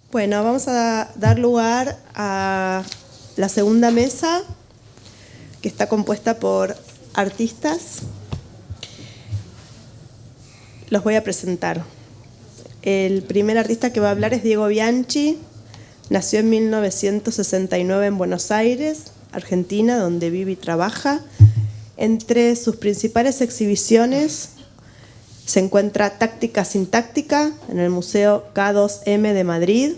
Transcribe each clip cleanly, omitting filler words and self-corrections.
Bueno, vamos a dar lugar a la segunda mesa, que está compuesta por artistas. Los voy a presentar. El primer artista que va a hablar es Diego Bianchi. Nació en 1969 en Buenos Aires, Argentina, donde vive y trabaja. Entre sus principales exhibiciones se encuentra Táctica sin táctica en el Museo K2M de Madrid,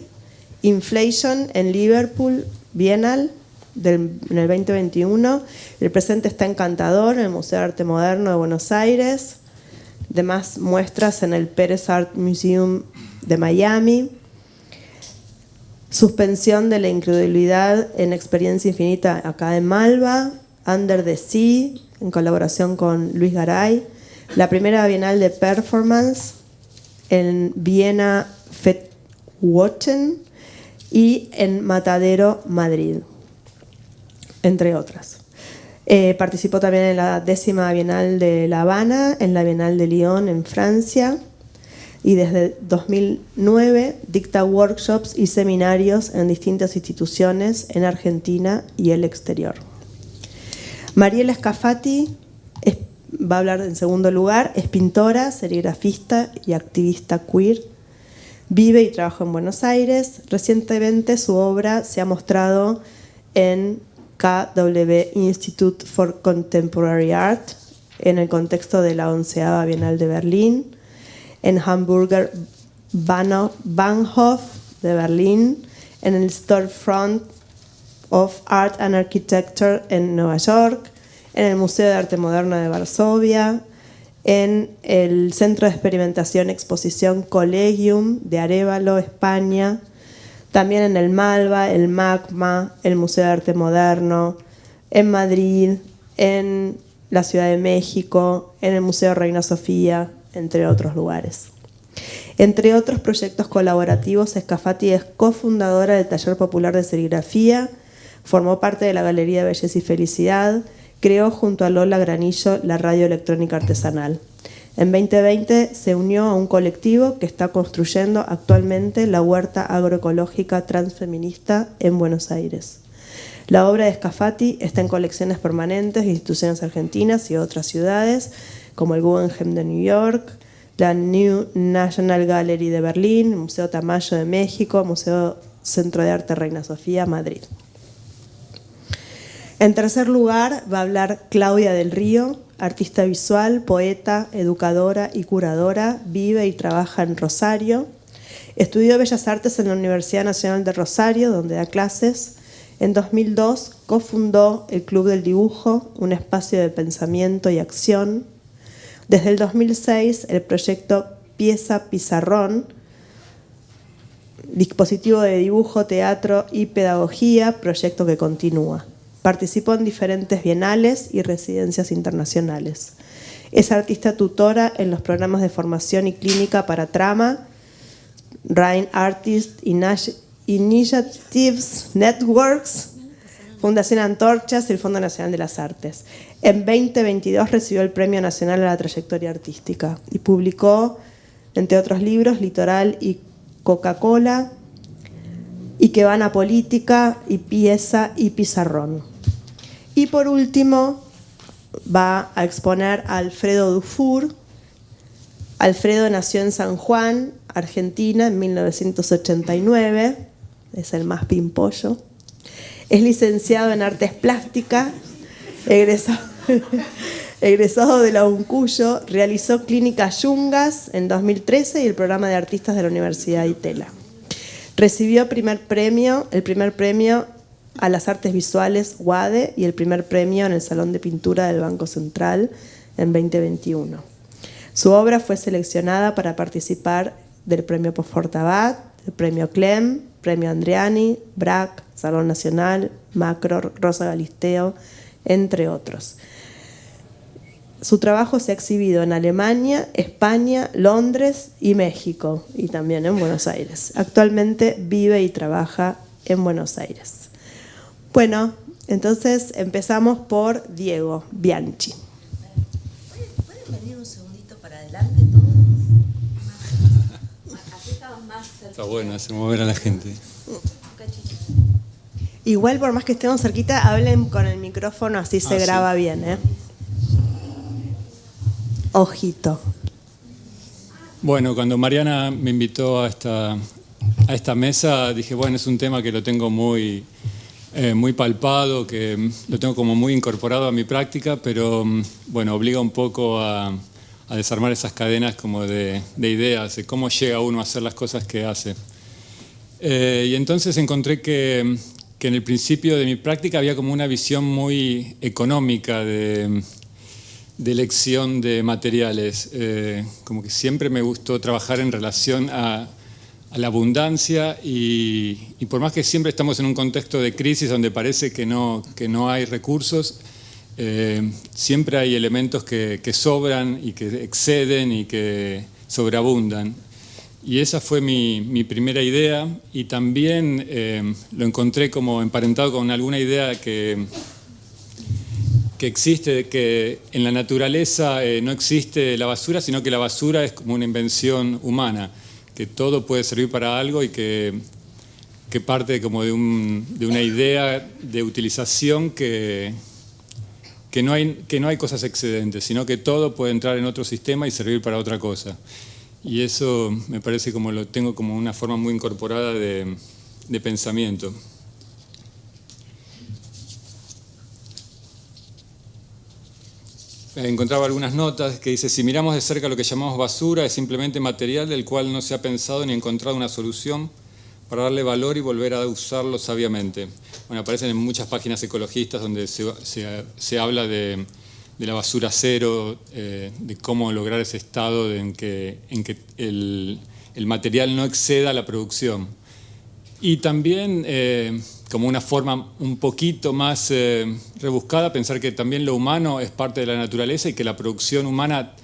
Inflation en Liverpool, Bienal en el 2021. El presente está Encantador en el Museo de Arte Moderno de Buenos Aires. Demás muestras en el Pérez Art Museum de Miami. Suspensión de la incredulidad en Experiencia Infinita acá en Malva. Under the Sea en colaboración con Luis Garay. La primera Bienal de Performance en Viena Festwochen y en Matadero, Madrid, entre otras. Participó también en la 10ª Bienal de La Habana, en la Bienal de Lyon en Francia, y desde 2009 dicta workshops y seminarios en distintas instituciones en Argentina y el exterior. Mariela Scafati va a hablar en segundo lugar. Es pintora, serigrafista y activista queer. Vive y trabaja en Buenos Aires. Recientemente su obra se ha mostrado en KW Institute for Contemporary Art, en el contexto de la 11ª Bienal de Berlín, en Hamburger Bahnhof de Berlín, en el Storefront of Art and Architecture en Nueva York, en el Museo de Arte Moderno de Varsovia, en el Centro de Experimentación Exposición Collegium de Arévalo, España, también en el Malva, el MACMA, el Museo de Arte Moderno, en Madrid, en la Ciudad de México, en el Museo Reina Sofía, entre otros lugares. Entre otros proyectos colaborativos, Scafati es cofundadora del Taller Popular de Serigrafía, formó parte de la Galería de Belleza y Felicidad, creó junto a Lola Granillo la radio electrónica artesanal. En 2020 se unió a un colectivo que está construyendo actualmente la huerta agroecológica transfeminista en Buenos Aires. La obra de Scafati está en colecciones permanentes de instituciones argentinas y otras ciudades, como el Guggenheim de New York, la New National Gallery de Berlín, el Museo Tamayo de México, Museo Centro de Arte Reina Sofía, Madrid. En tercer lugar va a hablar Claudia del Río, artista visual, poeta, educadora y curadora, vive y trabaja en Rosario. Estudió Bellas Artes en la Universidad Nacional de Rosario, donde da clases. En 2002 cofundó el Club del Dibujo, un espacio de pensamiento y acción. Desde el 2006 el proyecto Pieza Pizarrón, dispositivo de dibujo, teatro y pedagogía, proyecto que continúa. Participó en diferentes bienales y residencias internacionales. Es artista tutora en los programas de formación y clínica para Trama, Rhine Artist Initiatives Networks, Fundación Antorchas y el Fondo Nacional de las Artes. En 2022 recibió el Premio Nacional a la Trayectoria Artística y publicó, entre otros libros, Litoral y Coca-Cola, y que van a política y pieza y pizarrón. Y por último va a exponer a Alfredo Dufour. Alfredo nació en San Juan, Argentina, en 1989, es el más pimpollo. Es licenciado en Artes Plásticas, egresado de la UNCUYO, realizó Clínica Yungas en 2013 y el programa de artistas de la Universidad de Itela. Recibió el primer premio a las artes visuales UADE y el primer premio en el Salón de Pintura del Banco Central en 2021. Su obra fue seleccionada para participar del Premio Postfortabat, el Premio Clem, Premio Andreani, BRAC, Salón Nacional, Macro, Rosa Galisteo, entre otros. Su trabajo se ha exhibido en Alemania, España, Londres y México, y también en Buenos Aires. Actualmente vive y trabaja en Buenos Aires. Bueno, entonces empezamos por Diego Bianchi. ¿Pueden venir un segundito para adelante todos? Así estamos más cerca. Está bueno hacer mover a la gente. Igual, por más que estemos cerquita, hablen con el micrófono, así se graba sí. bien, ¿eh? Ojito. Bueno, cuando Mariana me invitó a esta mesa, dije, bueno, es un tema que lo tengo muy palpado, que lo tengo como muy incorporado a mi práctica, pero bueno, obliga un poco a desarmar esas cadenas como de ideas, de cómo llega uno a hacer las cosas que hace. Y entonces encontré que en el principio de mi práctica había como una visión muy económica de elección de materiales. Como que siempre me gustó trabajar en relación a la abundancia y por más que siempre estamos en un contexto de crisis donde parece que no hay recursos, siempre hay elementos que sobran y que exceden y que sobreabundan. Y esa fue mi primera idea, y también lo encontré como emparentado con alguna idea que existe, que en la naturaleza no existe la basura, sino que la basura es como una invención humana, que todo puede servir para algo y que parte como de una idea de utilización que no hay cosas excedentes, sino que todo puede entrar en otro sistema y servir para otra cosa. Y eso me parece como lo tengo como una forma muy incorporada de pensamiento. Encontraba algunas notas que dice: si miramos de cerca lo que llamamos basura, es simplemente material del cual no se ha pensado ni encontrado una solución para darle valor y volver a usarlo sabiamente. Bueno, aparecen en muchas páginas ecologistas donde se habla de la basura cero, de cómo lograr ese estado en que el material no exceda la producción. Y también, como una forma un poquito más rebuscada, pensar que también lo humano es parte de la naturaleza y que la producción humana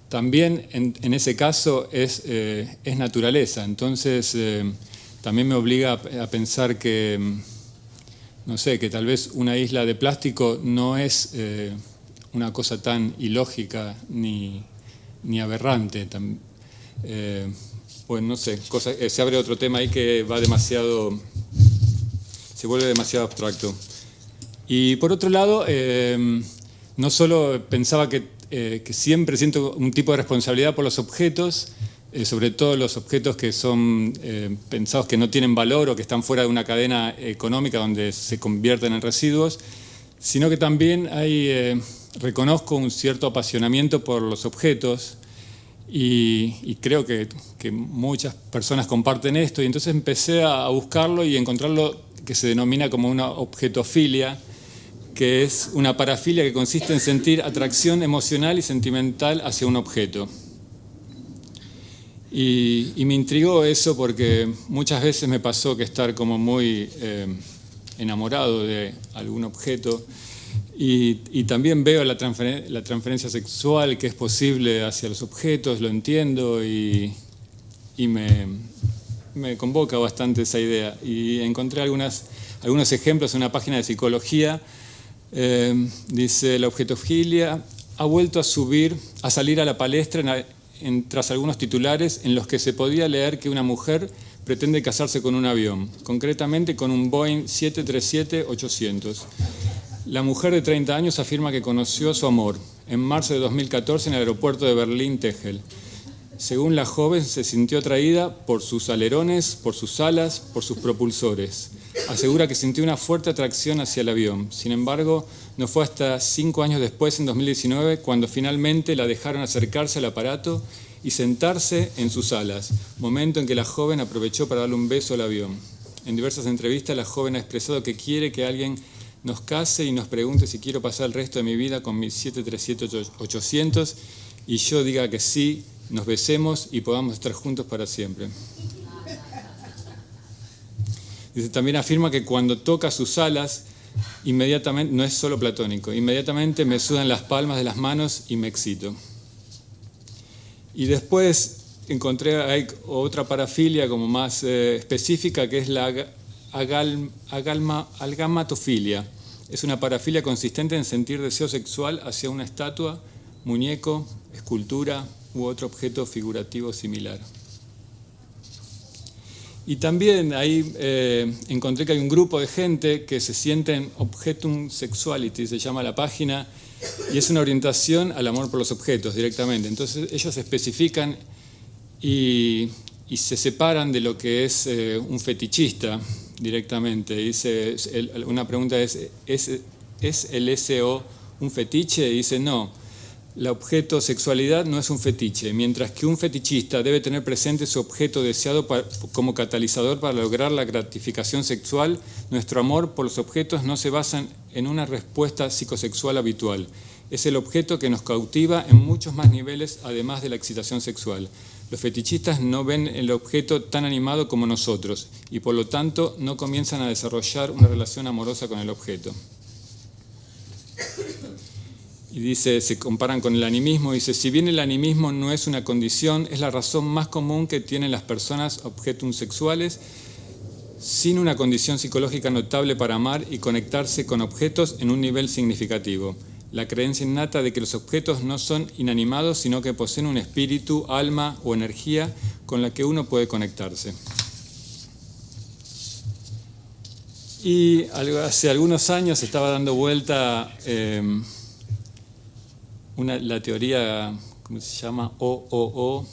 también, en ese caso, es naturaleza. Entonces, también me obliga a pensar que, no sé, que tal vez una isla de plástico no es una cosa tan ilógica ni aberrante. Bueno, no sé, se abre otro tema ahí que se vuelve demasiado abstracto. Y por otro lado, no solo pensaba que siempre siento un tipo de responsabilidad por los objetos, sobre todo los objetos que son pensados que no tienen valor o que están fuera de una cadena económica donde se convierten en residuos, sino que también reconozco un cierto apasionamiento por los objetos y creo que muchas personas comparten esto, y entonces empecé a buscarlo y encontrarlo, que se denomina como una objetofilia, que es una parafilia que consiste en sentir atracción emocional y sentimental hacia un objeto. Y me intrigó eso porque muchas veces me pasó que estar como muy enamorado de algún objeto, y también veo la transferencia sexual que es posible hacia los objetos, lo entiendo y me convoca bastante esa idea. Y encontré algunos ejemplos en una página de psicología. Dice: la objetofilia ha vuelto a salir a la palestra tras algunos titulares en los que se podía leer que una mujer pretende casarse con un avión, concretamente con un Boeing 737-800. La mujer de 30 años afirma que conoció a su amor en marzo de 2014 en el aeropuerto de Berlín-Tegel. Según la joven, se sintió atraída por sus alerones, por sus alas, por sus propulsores. Asegura que sintió una fuerte atracción hacia el avión. Sin embargo, no fue hasta 5 años después, en 2019, cuando finalmente la dejaron acercarse al aparato y sentarse en sus alas, momento en que la joven aprovechó para darle un beso al avión. En diversas entrevistas, la joven ha expresado que quiere que alguien nos case y nos pregunte si quiero pasar el resto de mi vida con mi 737-800 y yo diga que sí, nos besemos y podamos estar juntos para siempre. Dice, también afirma que cuando toca sus alas, inmediatamente, no es solo platónico, inmediatamente me sudan las palmas de las manos y me excito. Y después hay otra parafilia como más específica, que es la algamatofilia. Es una parafilia consistente en sentir deseo sexual hacia una estatua, muñeco, escultura u otro objeto figurativo similar. Y también ahí encontré que hay un grupo de gente que se sienten objetum sexuality, se llama la página, y es una orientación al amor por los objetos directamente. Entonces ellos especifican y se separan de lo que es un fetichista directamente. Dice, una pregunta es el SO un fetiche? Y dice, no. La objeto sexualidad no es un fetiche, mientras que un fetichista debe tener presente su objeto deseado como catalizador para lograr la gratificación sexual. Nuestro amor por los objetos no se basa en una respuesta psicosexual habitual. Es el objeto que nos cautiva en muchos más niveles, además de la excitación sexual. Los fetichistas no ven el objeto tan animado como nosotros y por lo tanto no comienzan a desarrollar una relación amorosa con el objeto. Y dice, se comparan con el animismo, dice, si bien el animismo no es una condición, es la razón más común que tienen las personas objetum sexuales, sin una condición psicológica notable para amar y conectarse con objetos en un nivel significativo. La creencia innata de que los objetos no son inanimados, sino que poseen un espíritu, alma o energía con la que uno puede conectarse. Y hace algunos años estaba dando vuelta la teoría, ¿cómo se llama? OOO,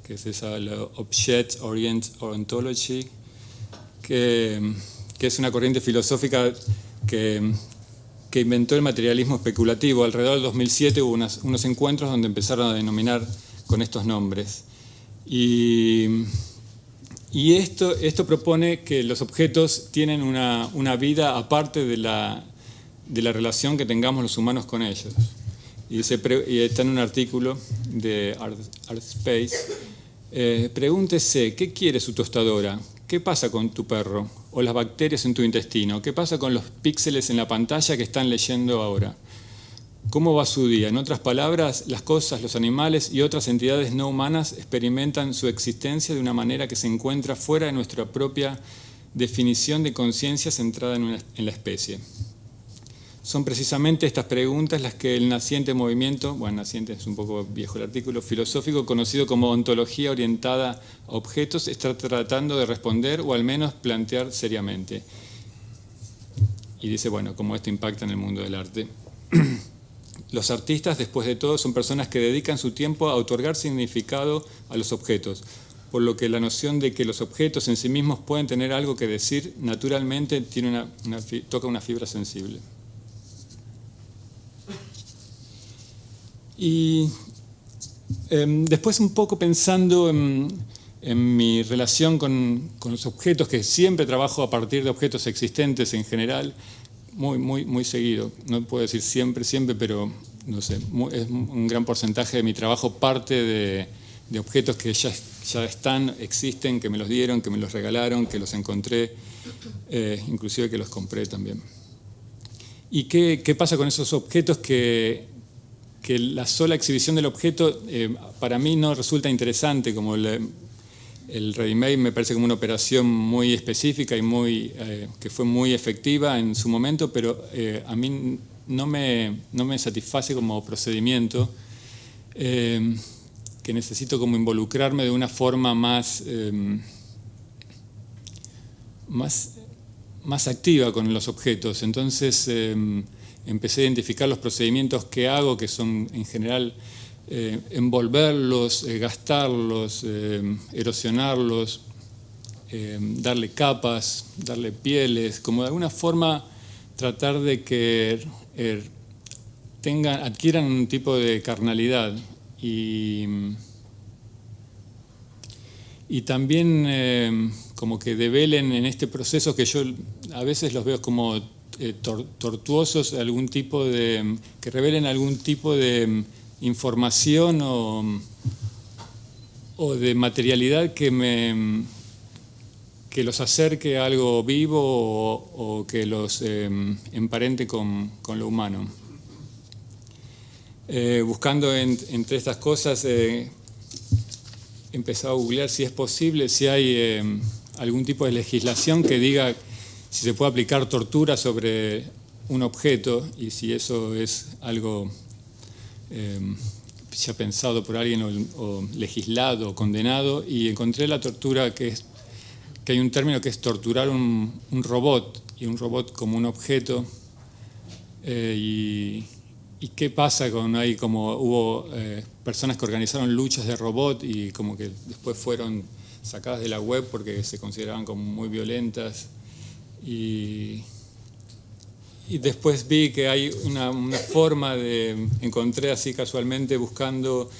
que es esa, la Object Orient Ontology, que es una corriente filosófica que inventó el materialismo especulativo. Alrededor del 2007 hubo unos encuentros donde empezaron a denominar con estos nombres. Y esto propone que los objetos tienen una vida aparte de la relación que tengamos los humanos con ellos. Y está en un artículo de ArtSpace. Pregúntese, ¿qué quiere su tostadora? ¿Qué pasa con tu perro? ¿O las bacterias en tu intestino? ¿Qué pasa con los píxeles en la pantalla que están leyendo ahora? ¿Cómo va su día? En otras palabras, las cosas, los animales y otras entidades no humanas experimentan su existencia de una manera que se encuentra fuera de nuestra propia definición de conciencia centrada en la especie. Son precisamente estas preguntas las que el naciente movimiento, naciente es un poco viejo el artículo, filosófico conocido como ontología orientada a objetos, está tratando de responder o al menos plantear seriamente. Y dice, cómo esto impacta en el mundo del arte. Los artistas, después de todo, son personas que dedican su tiempo a otorgar significado a los objetos, por lo que la noción de que los objetos en sí mismos pueden tener algo que decir, naturalmente toca una fibra sensible. Y después un poco pensando en mi relación con los objetos, que siempre trabajo a partir de objetos existentes en general, muy seguido. No puedo decir siempre, pero no sé, es un gran porcentaje de mi trabajo parte de objetos que ya existen, que me los dieron, que me los regalaron, que los encontré, inclusive que los compré también. ¿Y qué pasa con esos objetos que la sola exhibición del objeto para mí no resulta interesante? Como el ready-made me parece como una operación muy específica y que fue muy efectiva en su momento, pero a mí no me satisface como procedimiento, que necesito como involucrarme de una forma más activa con los objetos. Entonces empecé a identificar los procedimientos que hago, que son en general envolverlos, gastarlos, erosionarlos, darle capas, darle pieles, como de alguna forma tratar de que adquieran un tipo de carnalidad y también como que develen en este proceso, que yo a veces los veo como tortuosos, que revelen algún tipo de información o de materialidad que los acerque a algo vivo o que los emparente con lo humano. Buscando entre estas cosas, he empezado a googlear si es posible, si hay algún tipo de legislación que diga si se puede aplicar tortura sobre un objeto y si eso es algo ya pensado por alguien o legislado o condenado, y encontré la tortura que es que hay un término que es torturar un robot, y un robot como un objeto. ¿Y qué pasa con ahí? Como hubo personas que organizaron luchas de robot y como que después fueron sacadas de la web porque se consideraban como muy violentas. Y después vi que hay una forma de... Encontré así casualmente buscando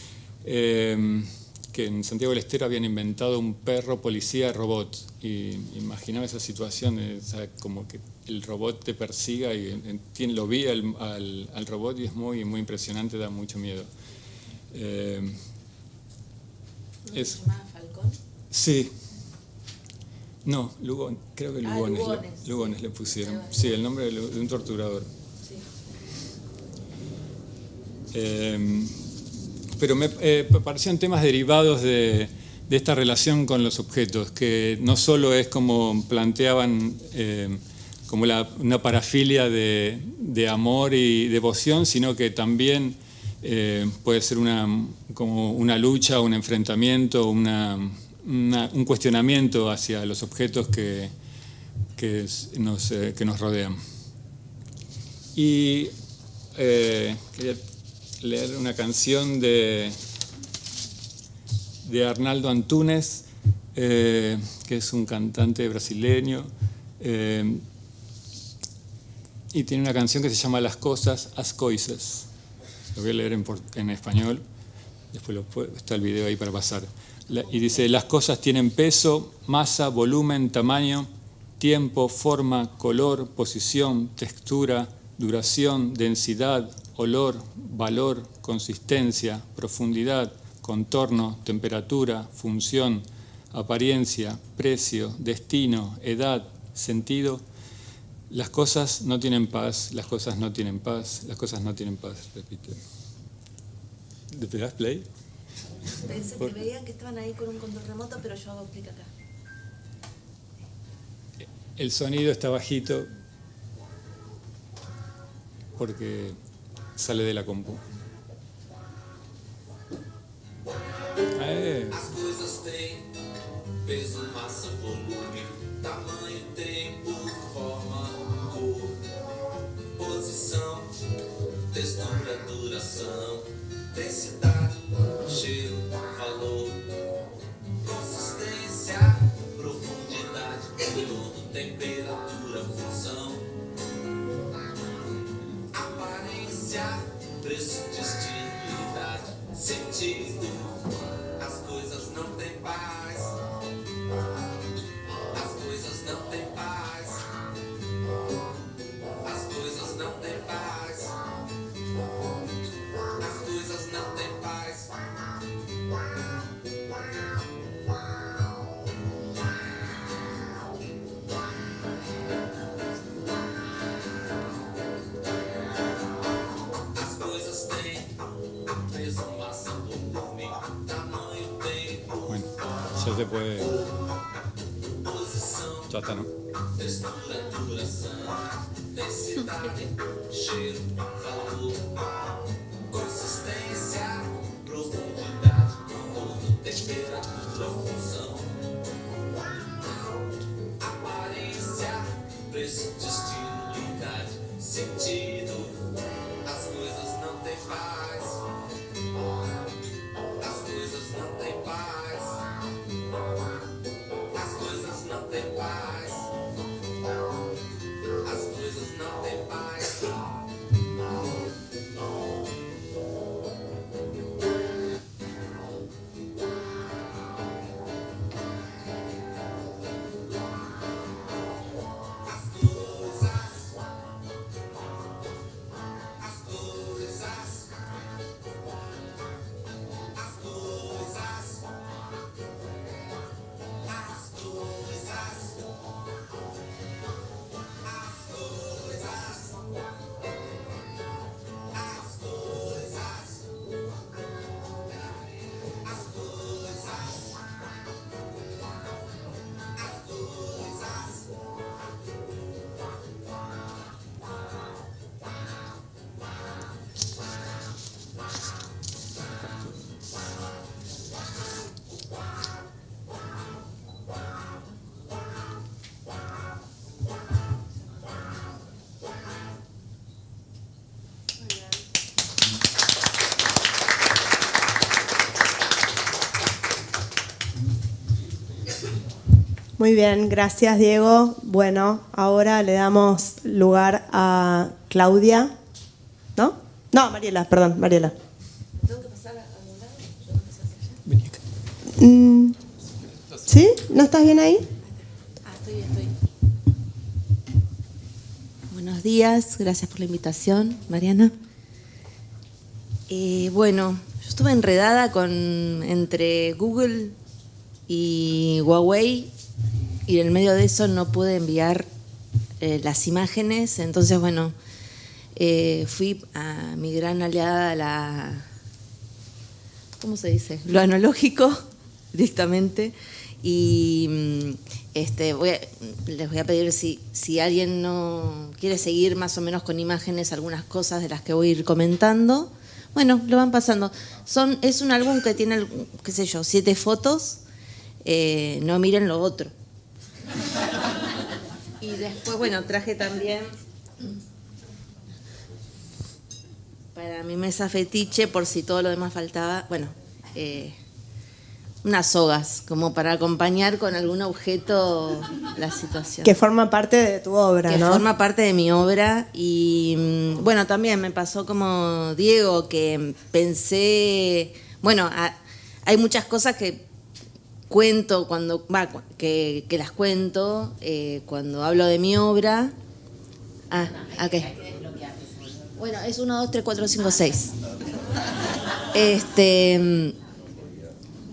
que en Santiago del Estero habían inventado un perro policía robot. Y imaginaba esa situación, o sea, como que el robot te persiga y lo vi al robot y es muy, muy impresionante, da mucho miedo. ¿Se llamaba Falcón? Sí. No, Lugones, creo que Lugones, Lugones le pusieron. Sí, el nombre de un torturador. Sí. Pero me parecían temas derivados de esta relación con los objetos, que no solo es como planteaban como una parafilia de amor y devoción, sino que también puede ser como una lucha, un enfrentamiento, un cuestionamiento hacia los objetos que nos rodean. Y quería leer una canción de Arnaldo Antunes, que es un cantante brasileño, y tiene una canción que se llama Las Cosas, As Coisas. Lo voy a leer en español, después está el video ahí para pasar. Y dice: las cosas tienen peso, masa, volumen, tamaño, tiempo, forma, color, posición, textura, duración, densidad, olor, valor, consistencia, profundidad, contorno, temperatura, función, apariencia, precio, destino, edad, sentido. Las cosas no tienen paz, las cosas no tienen paz, las cosas no tienen paz, repite. ¿Le pegás play? Pensé que veían que estaban ahí con un control remoto, pero yo hago clic acá. El sonido está bajito porque sale de la compu. As coisas têm peso, massa, volume, tamanho, tempo, forma, cor, posição, textura, duração, densidade, cheiro, valor, consistência, profundidade, conteúdo, temperatura, função, aparência, preço, destino, idade, sentido. As coisas não têm paz. As coisas não têm paz. As coisas não têm paz. As coisas não têm paz. As coisas têm peso, massa, volume, tamanho, tempo, Bueno, ya se puede. Ya está, ¿no? textura, duração, densidade, cheiro, valor, consistência, profundidade, conteúdo, temperatura, função, aparência, preço, destino, idade, sentido. As coisas não têm paz. As coisas não têm paz. As coisas não têm paz. As coisas não têm paz. Muy bien, gracias Diego. Bueno, ahora le damos lugar a Claudia. ¿No? No, Mariela, perdón, Mariela. ¿Tengo que pasar a algún lado? Yo no sé hacia allá. ¿Sí? ¿No estás bien ahí? Estoy. Buenos días, gracias por la invitación, Mariana. Bueno, yo estuve enredada entre Google y Huawei y en el medio de eso no pude enviar las imágenes, entonces bueno, fui a mi gran aliada, ¿cómo se dice? Lo analógico, directamente. Y les voy a pedir si alguien no quiere seguir más o menos con imágenes algunas cosas de las que voy a ir comentando. Bueno, lo van pasando. Es un álbum que tiene, qué sé yo, 7 fotos. No miren lo otro. Y después, bueno, traje también para mi mesa fetiche, por si todo lo demás faltaba, bueno, unas sogas, como para acompañar con algún objeto la situación. Que forma parte de tu obra, que ¿no? forma parte de mi obra. Y bueno, también me pasó como Diego, que pensé, bueno, hay muchas cosas que cuento que las cuento cuando hablo de mi obra. ¿A qué? Bueno, es 1, 2, 3, 4, 5, 6.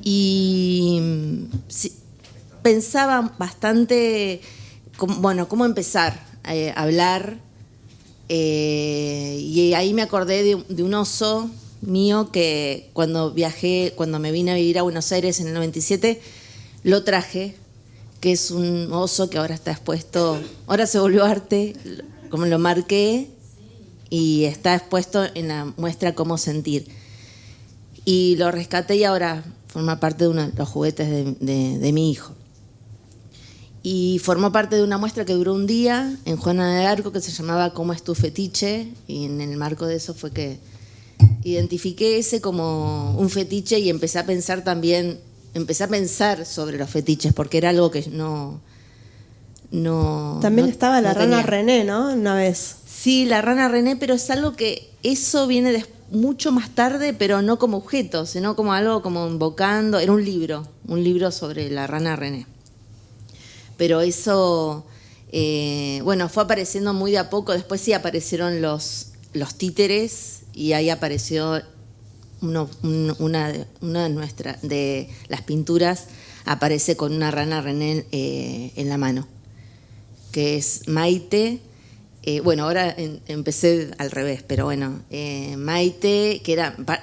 Y sí, pensaba bastante, cómo empezar a hablar. Y ahí me acordé de un oso mío que cuando me vine a vivir a Buenos Aires en el 97, lo traje, que es un oso que ahora está expuesto, ahora se volvió arte, como lo marqué, y está expuesto en la muestra Cómo Sentir. Y lo rescaté y ahora forma parte de uno de los juguetes de mi hijo. Y formó parte de una muestra que duró un día en Juana de Arco, que se llamaba ¿Cómo es tu fetiche? Y en el marco de eso fue que identifiqué ese como un fetiche y empecé a pensar sobre los fetiches, porque era algo que no También estaba la rana tenía. René, ¿no? Una vez. Sí, la rana René, pero es algo que eso viene mucho más tarde, pero no como objeto, sino como algo como invocando. Era un libro sobre la rana René. Pero eso, fue apareciendo muy de a poco. Después sí aparecieron los títeres y ahí apareció una de las pinturas, aparece con una rana René en la mano, que es Maite. Ahora empecé al revés, pero bueno, Maite, que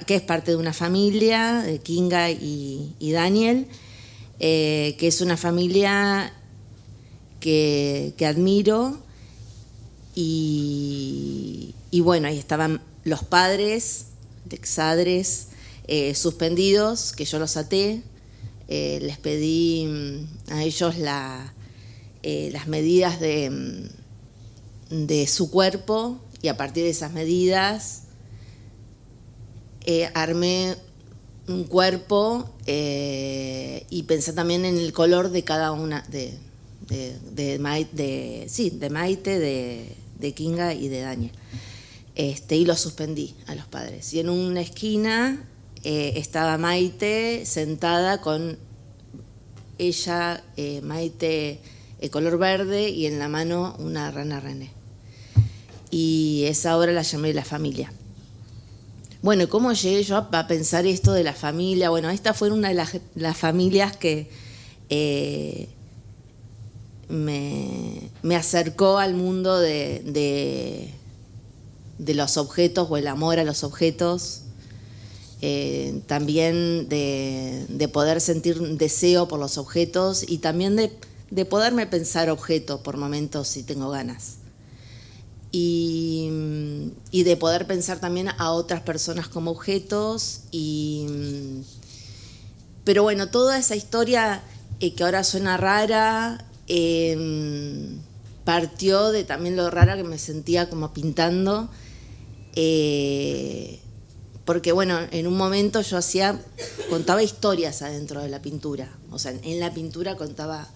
es parte de una familia, de Kinga y Daniel, que es una familia que admiro, y bueno, ahí estaban los padres, exadres, suspendidos, que yo los até, les pedí a ellos las medidas de su cuerpo, y a partir de esas medidas armé un cuerpo y pensé también en el color de cada una de Maite, de Kinga y de Daniel. Y los suspendí a los padres. Y en una esquina estaba Maite sentada con ella, Maite color verde, y en la mano una rana René. Y esa obra la llamé La Familia. Bueno, ¿cómo llegué yo a pensar esto de la familia? Bueno, esta fue una de las familias que me acercó al mundo de los objetos, o el amor a los objetos. También de poder sentir un deseo por los objetos, y también de poderme pensar objeto por momentos si tengo ganas. Y de poder pensar también a otras personas como objetos. Pero bueno, toda esa historia que ahora suena rara, partió de también lo rara que me sentía como pintando. Porque bueno, en un momento yo contaba historias adentro de la pintura. O sea, en la pintura contaba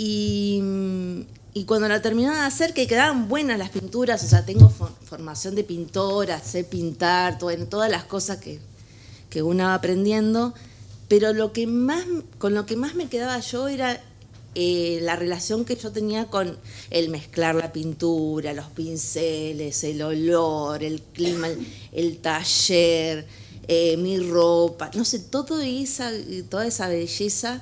Y cuando la terminaba de hacer, que quedaban buenas las pinturas, o sea, tengo formación de pintora, sé pintar, todas las cosas que uno va aprendiendo, pero con lo que más me quedaba yo era la relación que yo tenía con el mezclar la pintura, los pinceles, el olor, el clima, el taller, mi ropa, no sé, toda esa belleza.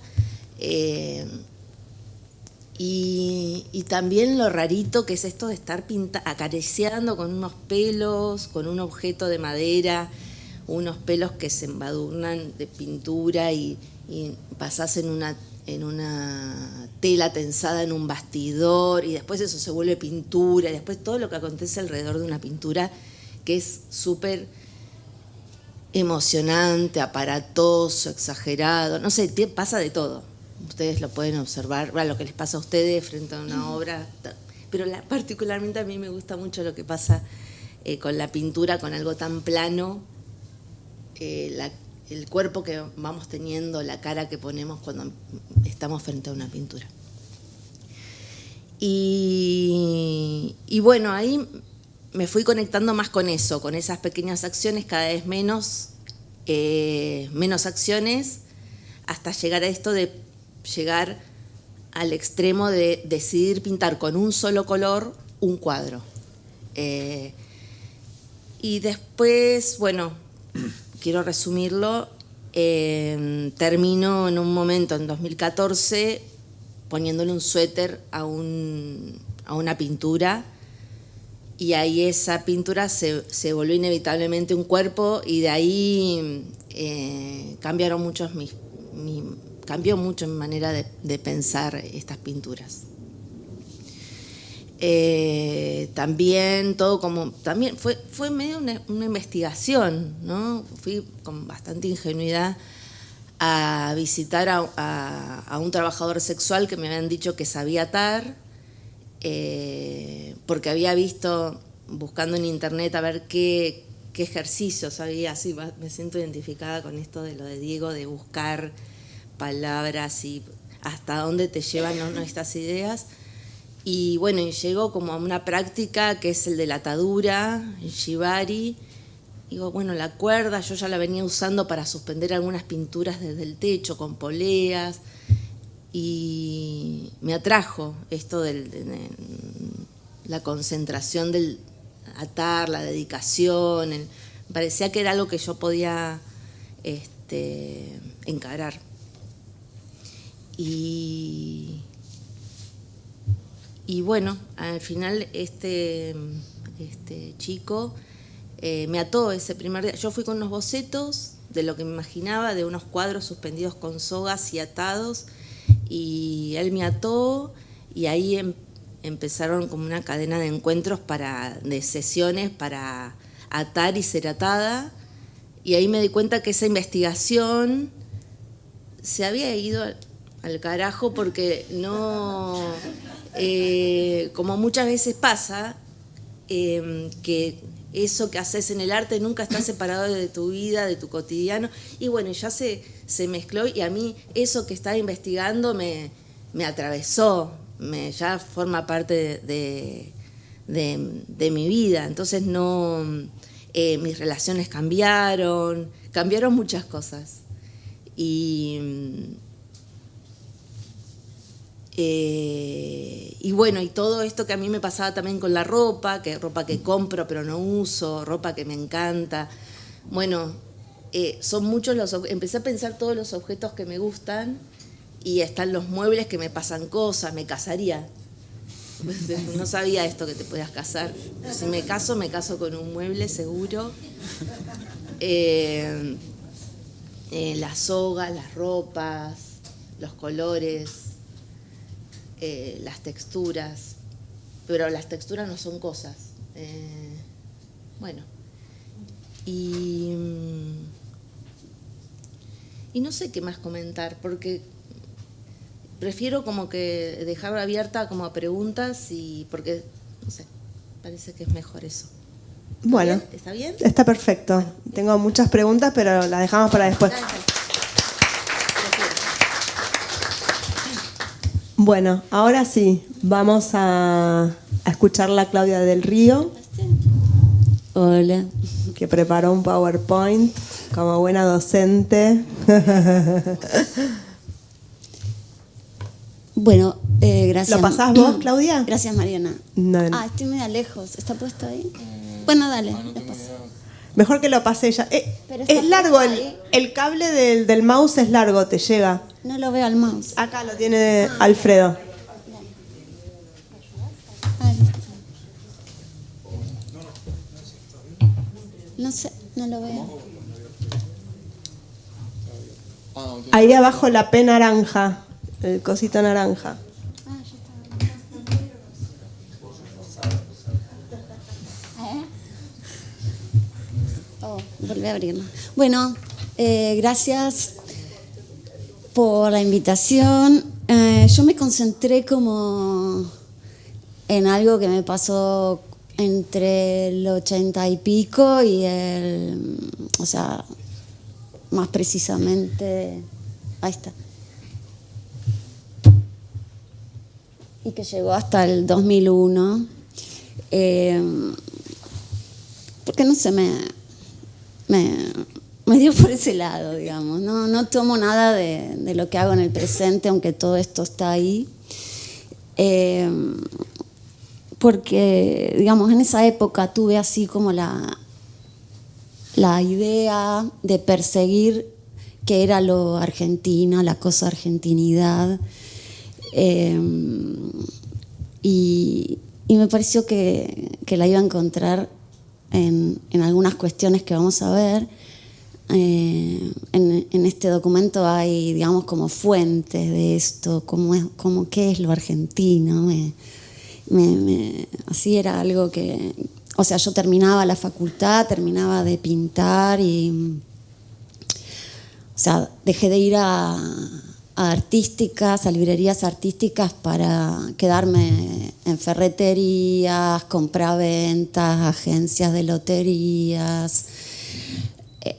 Y también lo rarito que es esto de estar acariciando con unos pelos, con un objeto de madera, unos pelos que se embadurnan de pintura y pasás en una tela tensada en un bastidor y después eso se vuelve pintura y después todo lo que acontece alrededor de una pintura que es súper emocionante, aparatoso, exagerado, no sé, pasa de todo. Ustedes lo pueden observar, lo que les pasa a ustedes frente a una obra, pero particularmente a mí me gusta mucho lo que pasa con la pintura, con algo tan plano, el cuerpo que vamos teniendo, la cara que ponemos cuando estamos frente a una pintura. Y bueno, ahí me fui conectando más con eso, con esas pequeñas acciones, cada vez menos acciones, hasta llegar a esto de llegar al extremo de decidir pintar con un solo color un cuadro. Y después, bueno, quiero resumirlo, termino en un momento, en 2014, poniéndole un suéter a una pintura, y ahí esa pintura se volvió inevitablemente un cuerpo, y de ahí cambió mucho mi manera de pensar estas pinturas. También fue medio una investigación, ¿no? Fui con bastante ingenuidad a visitar a un trabajador sexual que me habían dicho que sabía atar, porque había visto, buscando en internet a ver qué ejercicios había, así me siento identificada con esto de lo de Diego, de buscar palabras y hasta dónde te llevan estas ideas. Y bueno, y llegó como a una práctica que es el de la atadura, el shibari. Digo, bueno, la cuerda yo ya la venía usando para suspender algunas pinturas desde el techo con poleas, y me atrajo esto de la concentración del atar, la dedicación. Me parecía que era algo que yo podía encarar. Y bueno, al final este chico me ató ese primer día. Yo fui con unos bocetos de lo que me imaginaba, de unos cuadros suspendidos con sogas y atados, y él me ató, y ahí empezaron como una cadena de encuentros de sesiones para atar y ser atada, y ahí me di cuenta que esa investigación se había ido al carajo, porque no, como muchas veces pasa, que eso que haces en el arte nunca está separado de tu vida, de tu cotidiano, y bueno, ya se mezcló, y a mí eso que estaba investigando me atravesó, ya forma parte de mi vida. Entonces no, mis relaciones cambiaron muchas cosas, y bueno, y todo esto que a mí me pasaba también con la ropa que compro pero no uso, ropa que me encanta. Bueno, son muchos empecé a pensar todos los objetos que me gustan, y están los muebles que me pasan cosas, me casaría. No sabía esto que te podías casar. Si me caso con un mueble seguro. Las sogas, las ropas, los colores, las texturas, pero las texturas no son cosas. Bueno, y no sé qué más comentar, porque prefiero como que dejar abierta como a preguntas, y porque, no sé, parece que es mejor eso. Bueno, ¿Está bien? Está perfecto. Tengo muchas preguntas, pero las dejamos para después. Bueno, ahora sí, vamos a escucharla a Claudia del Río, Hola. que preparó un PowerPoint como buena docente. Bueno, gracias. ¿Lo pasás vos, Claudia? Gracias, Mariana. No. Estoy medio lejos. ¿Está puesto ahí? Bueno, dale. lo paso. Mejor que lo pase ella. Pero está Es largo, puesto ahí. el cable del mouse es largo, te llega. No lo veo al mouse. Acá lo tiene Alfredo. Listo. No sé, no lo veo. Ahí abajo la P naranja, el cosito naranja. Volví a abrirlo. Bueno, gracias por la invitación. Yo me concentré como en algo que me pasó entre el 80 y pico y o sea, más precisamente, ahí está. Y que llegó hasta el 2001. Porque no sé, me dio por ese lado, digamos. No tomo nada de lo que hago en el presente, aunque todo esto está ahí. Porque, digamos, en esa época tuve así como la idea de perseguir qué era lo argentino, la cosa argentinidad. Y me pareció que la iba a encontrar en algunas cuestiones que vamos a ver. En este documento hay, digamos, como fuentes de esto, como qué es lo argentino. Así era algo que, o sea, yo terminaba la facultad, terminaba de pintar y, o sea, dejé de ir a artísticas, a librerías artísticas para quedarme en ferreterías, compraventas, agencias de loterías,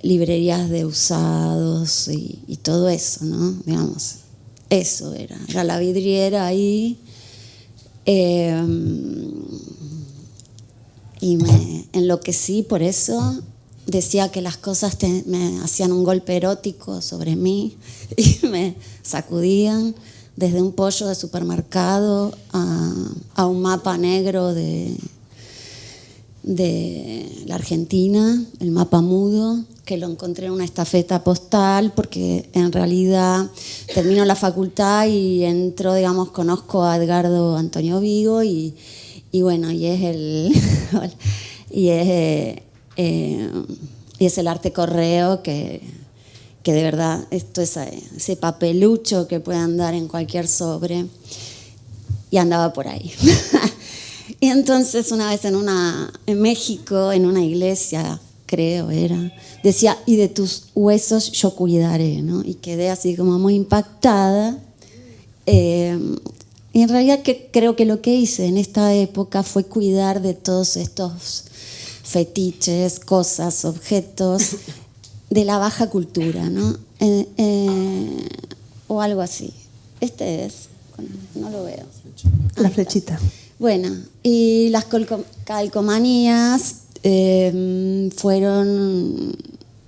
librerías de usados y todo eso, ¿no? Digamos, eso era la vidriera ahí. Y me enloquecí por eso. Decía que las cosas me hacían un golpe erótico sobre mí y me sacudían desde un pollo de supermercado a un mapa negro de la Argentina, el mapa mudo, que lo encontré en una estafeta postal porque en realidad termino la facultad y entro, digamos, conozco a Edgardo Antonio Vigo y bueno, y es el arte correo que de verdad, esto es ese papelucho que puede andar en cualquier sobre, y andaba por ahí. Y entonces una vez en México, en una iglesia, creo era, decía, y de tus huesos yo cuidaré, ¿no? Y quedé así como muy impactada. Y en realidad creo que lo que hice en esta época fue cuidar de todos estos fetiches, cosas, objetos de la baja cultura, ¿no? O algo así. Este es, no lo veo. La flechita. Bueno, y las calcomanías fueron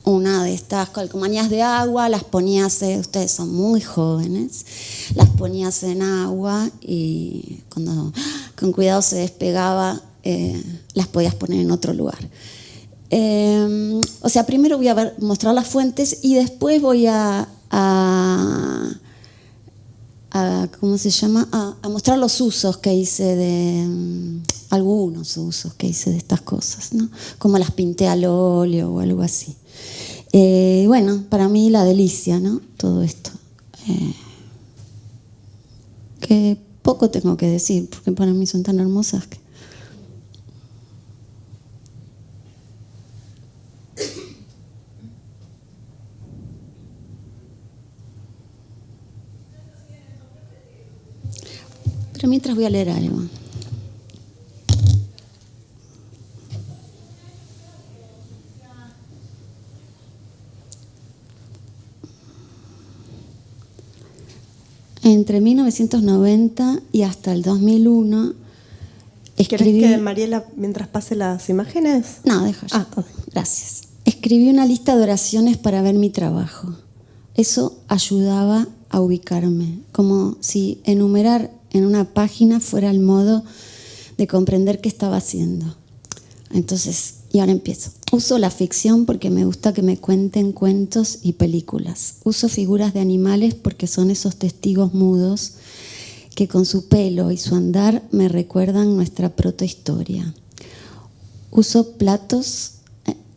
una de estas calcomanías de agua, las ponías, ustedes son muy jóvenes, las ponías en agua y cuando con cuidado se despegaba, las podías poner en otro lugar. O sea, primero voy a mostrar las fuentes y después voy a ¿cómo se llama? A mostrar los usos que hice algunos usos que hice de estas cosas, ¿no? Como las pinté al óleo o algo así. Bueno, para mí la delicia, ¿no? Todo esto. Que poco tengo que decir, porque para mí son tan hermosas que... Pero mientras voy a leer algo. entre 1990 y hasta el 2001 escribí... ¿Querés que Mariela, mientras pase las imágenes? No, deja ya. Ok. Gracias. Escribí una lista de oraciones para ver mi trabajo. Eso ayudaba a ubicarme, como si enumerar en una página fuera el modo de comprender qué estaba haciendo. Entonces, y ahora empiezo. Uso la ficción porque me gusta que me cuenten cuentos y películas. Uso figuras de animales porque son esos testigos mudos que con su pelo y su andar me recuerdan nuestra protohistoria. Uso platos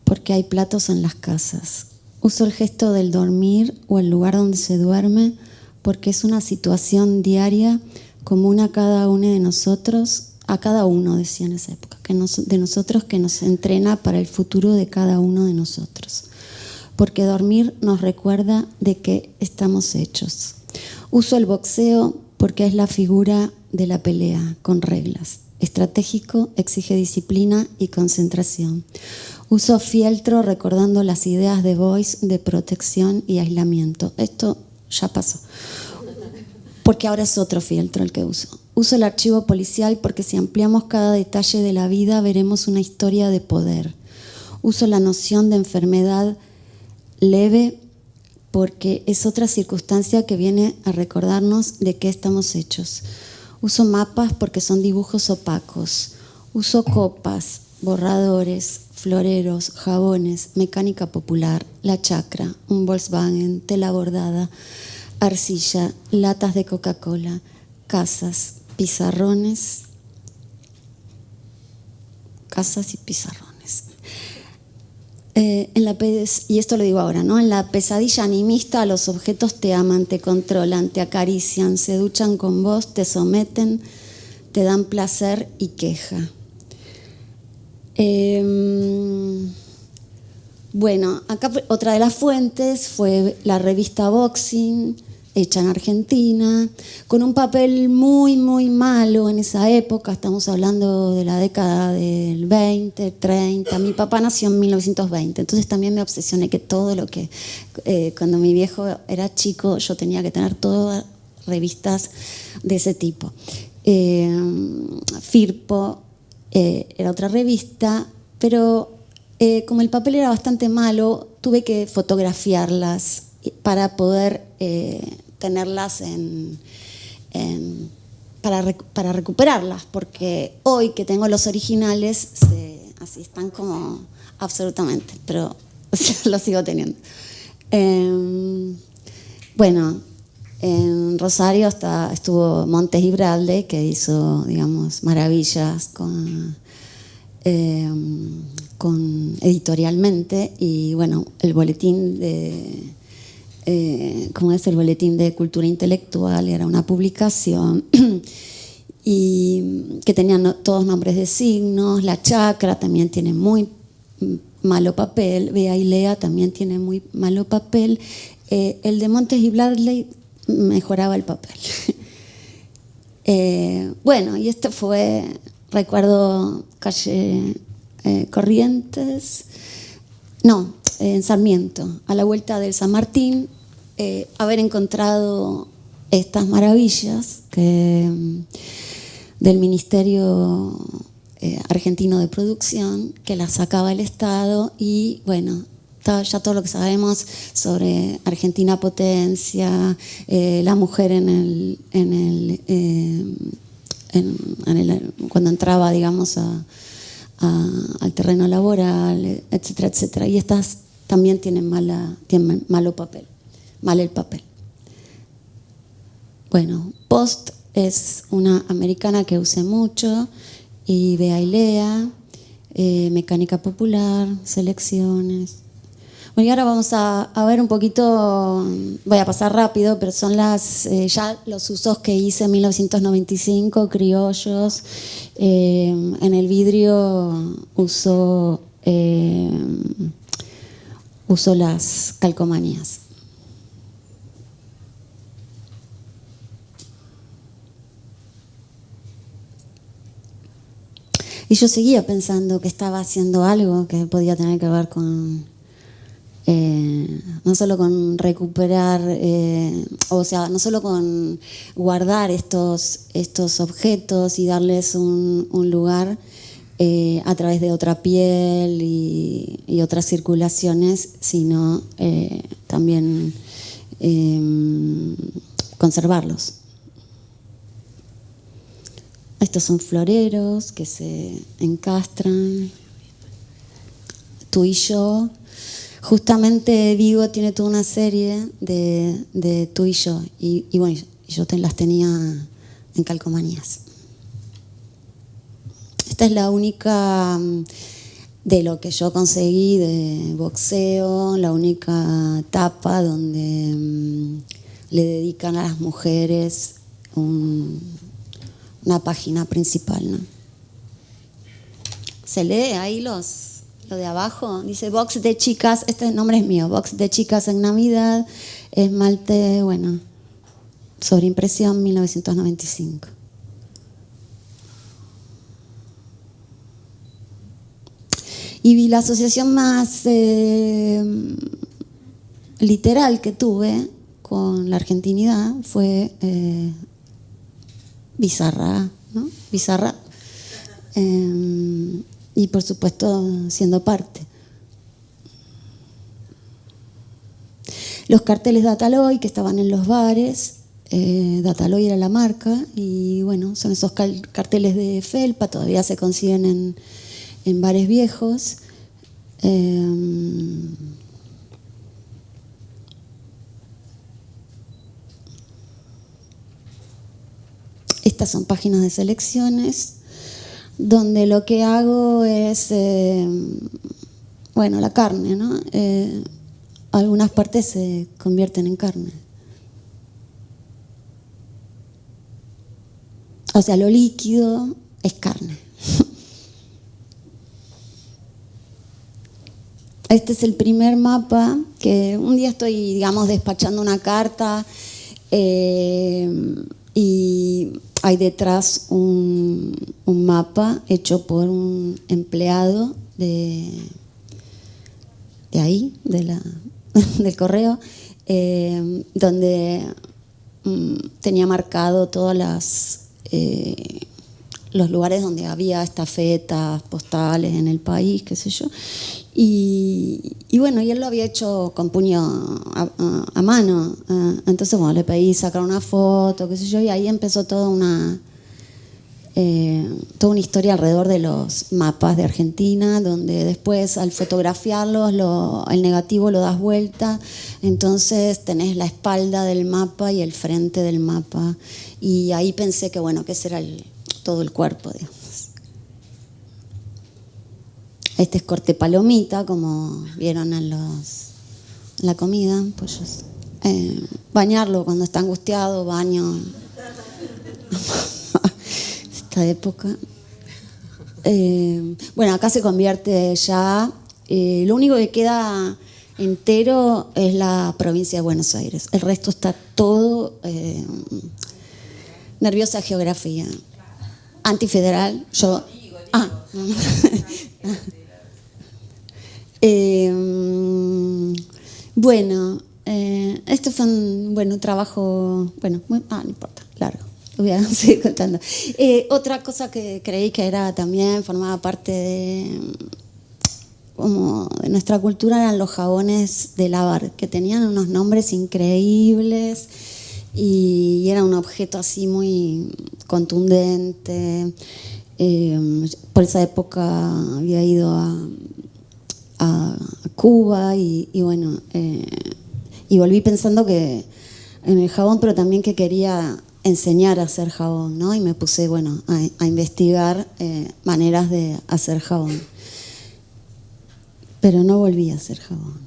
porque hay platos en las casas. Uso el gesto del dormir o el lugar donde se duerme porque es una situación diaria común a cada uno de nosotros, a cada uno, decía en esa época, de nosotros, que nos entrena para el futuro de cada uno de nosotros. Porque dormir nos recuerda de qué estamos hechos. Uso el boxeo porque es la figura de la pelea con reglas. Estratégico, exige disciplina y concentración. Uso fieltro recordando las ideas de Boyce de protección y aislamiento. Esto ya pasó, porque ahora es otro fieltro el que uso. Uso el archivo policial porque si ampliamos cada detalle de la vida veremos una historia de poder. Uso la noción de enfermedad leve porque es otra circunstancia que viene a recordarnos de qué estamos hechos. Uso mapas porque son dibujos opacos. Uso copas, borradores, floreros, jabones, mecánica popular, la chacra, un Volkswagen, tela bordada, arcilla, latas de Coca-Cola, casas, pizarrones, casas y pizarrones. Y esto lo digo ahora, ¿no? En la pesadilla animista los objetos te aman, te controlan, te acarician, se duchan con vos, te someten, te dan placer y queja. Bueno, acá otra de las fuentes fue la revista Boxing, hecha en Argentina, con un papel muy, muy malo en esa época. Estamos hablando de la década del 20, 30. Mi papá nació en 1920, entonces también me obsesioné que todo lo que, cuando mi viejo era chico, yo tenía que tener todas revistas de ese tipo. Firpo era otra revista, pero como el papel era bastante malo, tuve que fotografiarlas para poder tenerlas para recuperarlas, porque hoy que tengo los originales, así están como absolutamente, pero los sigo teniendo. Bueno, en Rosario estuvo Montes y Bradley, que hizo, digamos, maravillas con editorialmente, y bueno, el boletín como es el Boletín de Cultura Intelectual, era una publicación y que tenían todos nombres de signos. La Chacra también tiene muy malo papel, Bea y Lea también tiene muy malo papel. El de Montes y Bradley mejoraba el papel. Bueno, y esto fue, recuerdo, calle Corrientes, no, en Sarmiento, a la vuelta del San Martín, haber encontrado estas maravillas del Ministerio Argentino de Producción, que las sacaba el Estado, y bueno, ya todo lo que sabemos sobre Argentina potencia, la mujer cuando entraba, digamos, al terreno laboral, etcétera, etcétera. Y estas también tienen malo papel, mal el papel. Bueno, Post es una americana que usé mucho, y Bea y Lea, mecánica popular, selecciones. Bueno, y ahora vamos a ver un poquito, voy a pasar rápido, pero son ya los usos que hice en 1995, criollos. En el vidrio uso las calcomanías. Y yo seguía pensando que estaba haciendo algo que podía tener que ver con No solo con recuperar, o sea, no solo con guardar estos objetos y darles un lugar a través de otra piel y otras circulaciones, sino también conservarlos. Estos son floreros que se encastran. Tú y yo. Justamente Vigo tiene toda una serie de Tú y yo. Y bueno, yo las tenía en calcomanías. Esta es la única de lo que yo conseguí de boxeo, la única tapa donde le dedican a las mujeres una página principal, ¿no? Se lee ahí lo de abajo, dice box de chicas, este nombre es mío, box de chicas en Navidad, esmalte, bueno, sobreimpresión 1995. Y la asociación más literal que tuve con la argentinidad fue Bizarra, ¿no? Bizarra. Y por supuesto siendo parte. Los carteles de Dataloy que estaban en los bares, Dataloy era la marca, y bueno, son esos carteles de felpa, todavía se consiguen en bares viejos. Estas son páginas de selecciones donde lo que hago es, bueno, la carne, ¿no? Algunas partes se convierten en carne. O sea, lo líquido es carne. Este es el primer mapa que un día estoy, digamos, despachando una carta y hay detrás un mapa hecho por un empleado de ahí, del correo, donde tenía marcado todos los lugares donde había estafetas postales en el país, qué sé yo. Y bueno, y él lo había hecho con puño a mano. Entonces, bueno, le pedí sacar una foto, qué sé yo, y ahí empezó toda una historia alrededor de los mapas de Argentina, donde después al fotografiarlos el negativo lo das vuelta, entonces tenés la espalda del mapa y el frente del mapa, y ahí pensé que bueno, que ese era todo el cuerpo, digamos. Este es corte palomita, como vieron en la comida, pues bañarlo cuando está angustiado, baño esta época. Bueno, acá se convierte ya, lo único que queda entero es la provincia de Buenos Aires, el resto está todo nerviosa geografía, antifederal, yo... Bueno, esto fue un trabajo, no importa, largo, lo voy a seguir contando. Otra cosa que creí que formaba parte de nuestra cultura eran los jabones de lavar, que tenían unos nombres increíbles y era un objeto así muy contundente. Por esa época había ido a Cuba y bueno, y volví pensando que en el jabón, pero también que quería enseñar a hacer jabón, ¿no? Y me puse, a investigar maneras de hacer jabón. Pero no volví a hacer jabón.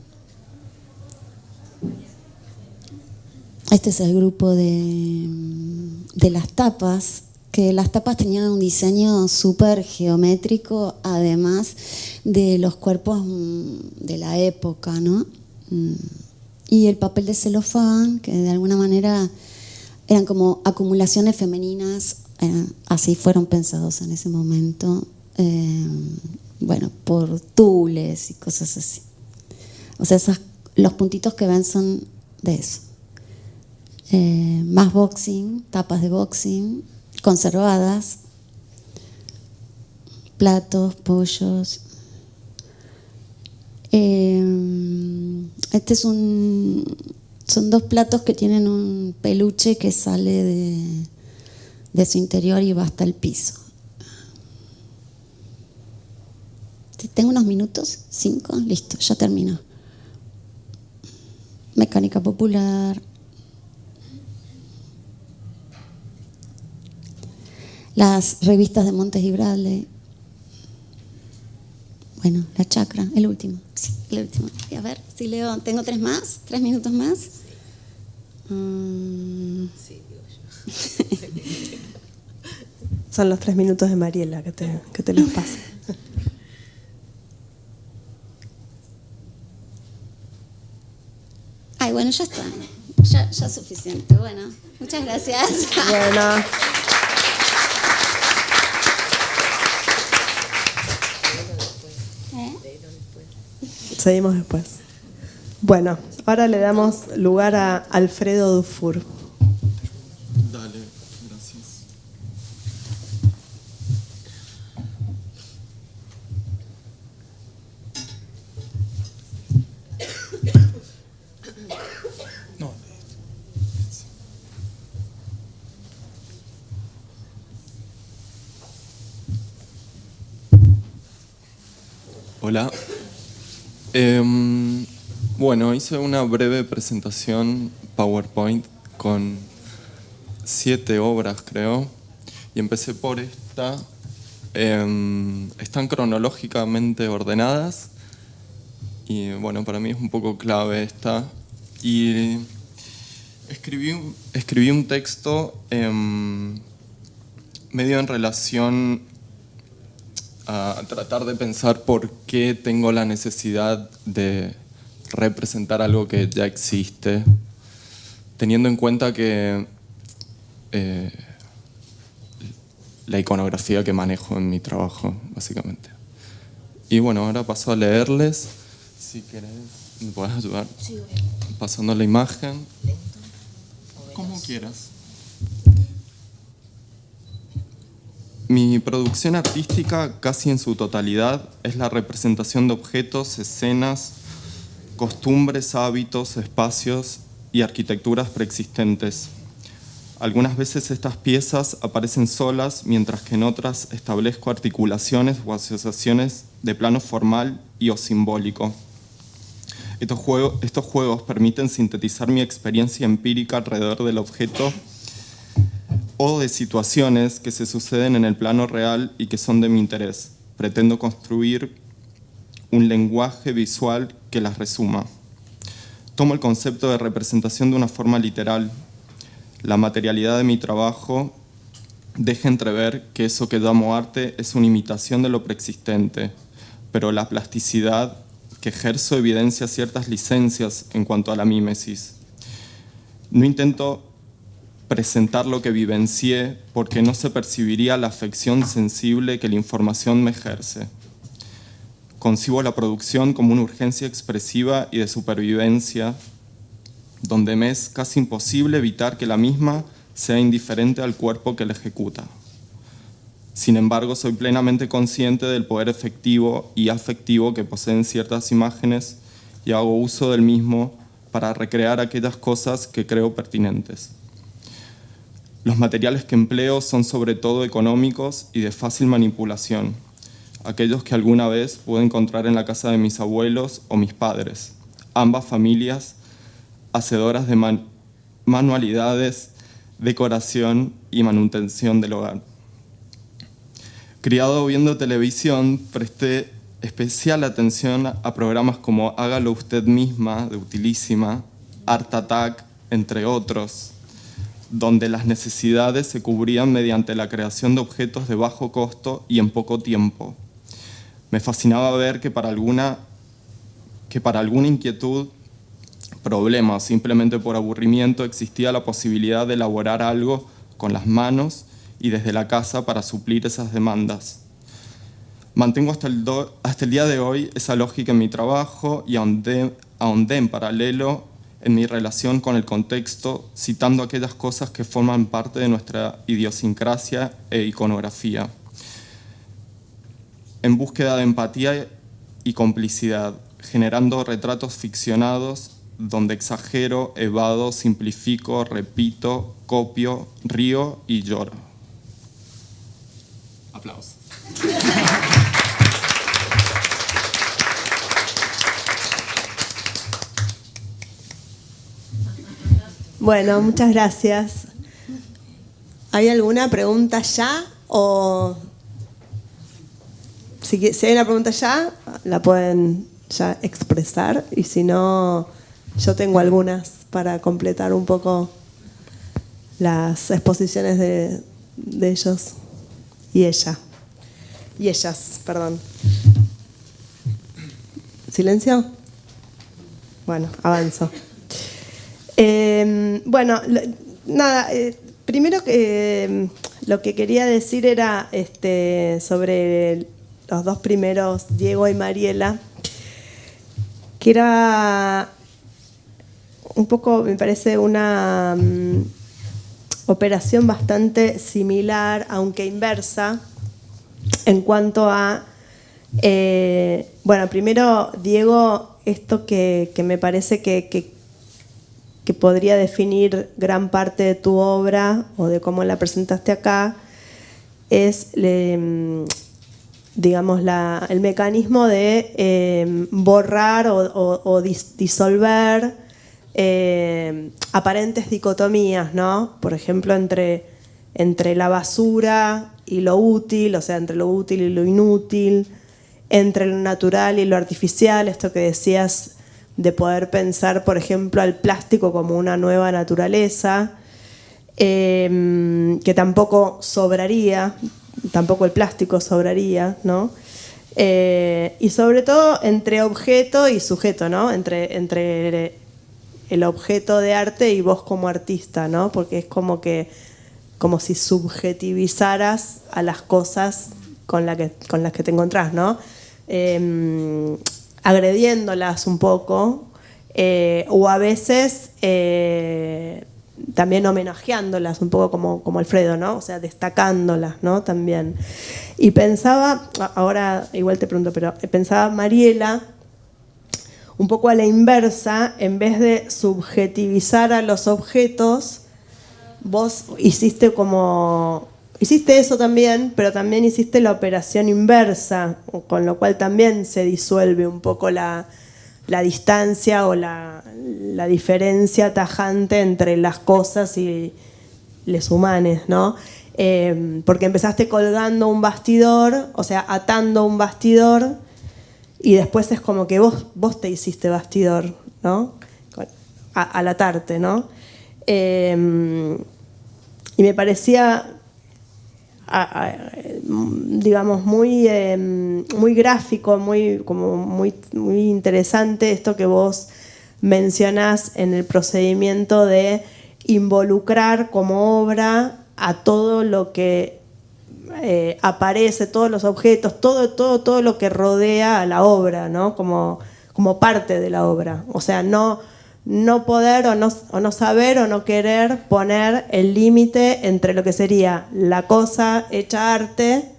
Este es el grupo de las tapas, que las tapas tenían un diseño súper geométrico, además de los cuerpos de la época, ¿no? Y el papel de celofán, que de alguna manera eran como acumulaciones femeninas, así fueron pensados en ese momento, por tules y cosas así. O sea, esas los puntitos que ven son de eso. Más boxing, tapas de boxing, conservadas, platos, pollos. Son 2 platos que tienen un peluche que sale de su interior y va hasta el piso. ¿Tengo unos minutos? 5, listo, ya termino. Mecánica popular. Las revistas de Montes y Bradley. Bueno, la chacra, el último. Sí, el último. Y a ver si leo. ¿Tengo 3 más? ¿3 minutos más? Sí, digo yo. Son los 3 minutos de Mariela que te los paso. Ay, bueno, ya está. Ya es suficiente. Bueno, muchas gracias. Bueno. Seguimos después. Bueno, ahora le damos lugar a Alfredo Dufour. Dale, gracias. No. Hola. Bueno, hice una breve presentación PowerPoint con 7 obras, creo, y empecé por esta. Están cronológicamente ordenadas y bueno, para mí es un poco clave esta. Y escribí un texto medio en relación a tratar de pensar por qué tengo la necesidad de representar algo que ya existe, teniendo en cuenta que la iconografía que manejo en mi trabajo, básicamente. Y bueno, ahora paso a leerles. Si querés, ¿me podés ayudar? Sí, Pasando la imagen. lento o veloz. Como quieras. Mi producción artística, casi en su totalidad, es la representación de objetos, escenas, costumbres, hábitos, espacios y arquitecturas preexistentes. Algunas veces estas piezas aparecen solas, mientras que en otras establezco articulaciones o asociaciones de plano formal y o simbólico. Estos juegos permiten sintetizar mi experiencia empírica alrededor del objeto o de situaciones que se suceden en el plano real y que son de mi interés. Pretendo construir un lenguaje visual que las resuma. Tomo el concepto de representación de una forma literal. La materialidad de mi trabajo deja entrever que eso que llamo arte es una imitación de lo preexistente, pero la plasticidad que ejerzo evidencia ciertas licencias en cuanto a la mímesis. No intento presentar lo que vivencié porque no se percibiría la afección sensible que la información me ejerce. Concibo la producción como una urgencia expresiva y de supervivencia, donde me es casi imposible evitar que la misma sea indiferente al cuerpo que la ejecuta. Sin embargo, soy plenamente consciente del poder efectivo y afectivo que poseen ciertas imágenes y hago uso del mismo para recrear aquellas cosas que creo pertinentes. Los materiales que empleo son sobre todo económicos y de fácil manipulación, aquellos que alguna vez pude encontrar en la casa de mis abuelos o mis padres, ambas familias hacedoras de manualidades, decoración y manutención del hogar. Criado viendo televisión, presté especial atención a programas como Hágalo Usted Misma, de Utilísima, Art Attack, entre otros, donde las necesidades se cubrían mediante la creación de objetos de bajo costo y en poco tiempo. Me fascinaba ver que para alguna inquietud, problema o simplemente por aburrimiento existía la posibilidad de elaborar algo con las manos y desde la casa para suplir esas demandas. Mantengo hasta el día de hoy esa lógica en mi trabajo y ahondé en paralelo en mi relación con el contexto, citando aquellas cosas que forman parte de nuestra idiosincrasia e iconografía, en búsqueda de empatía y complicidad, generando retratos ficcionados donde exagero, evado, simplifico, repito, copio, río y lloro. Aplausos. Bueno, muchas gracias. ¿Hay alguna pregunta ya? O si hay una pregunta ya, la pueden ya expresar. Y si no, yo tengo algunas para completar un poco las exposiciones de ellos y ella. Y ellas, perdón. ¿Silencio? Bueno, avanzo. Bueno, nada, primero lo que quería decir era sobre los dos primeros, Diego y Mariela, que era un poco, me parece, una operación bastante similar, aunque inversa, en cuanto a, bueno, primero, Diego, esto que me parece que podría definir gran parte de tu obra o de cómo la presentaste acá, es, digamos, el mecanismo de borrar o disolver aparentes dicotomías, ¿no? Por ejemplo, entre la basura y lo útil, o sea, entre lo útil y lo inútil, entre lo natural y lo artificial, esto que decías de poder pensar, por ejemplo, al plástico como una nueva naturaleza, que tampoco sobraría, tampoco el plástico sobraría, ¿no? Y sobre todo entre objeto y sujeto, ¿no? Entre el objeto de arte y vos como artista, ¿no? Porque es como si subjetivizaras a las cosas con las que te encontrás, ¿no? Agrediéndolas un poco, o a veces también homenajeándolas un poco como Alfredo, ¿no? O sea, destacándolas, ¿no? También. Y pensaba, ahora igual te pregunto, pero pensaba Mariela un poco a la inversa, en vez de subjetivizar a los objetos, vos hiciste eso también, pero también hiciste la operación inversa, con lo cual también se disuelve un poco la distancia o la diferencia tajante entre las cosas y los humanos, ¿no? Porque empezaste colgando un bastidor, o sea, atando un bastidor, y después es como que vos te hiciste bastidor, ¿no? Al atarte, ¿no? Y me parecía, digamos, muy gráfico, muy interesante esto que vos mencionás en el procedimiento de involucrar como obra a todo lo que aparece, todos los objetos, todo lo que rodea a la obra, ¿no? Como parte de la obra. O sea, no poder o no saber o no querer poner el límite entre lo que sería la cosa hecha arte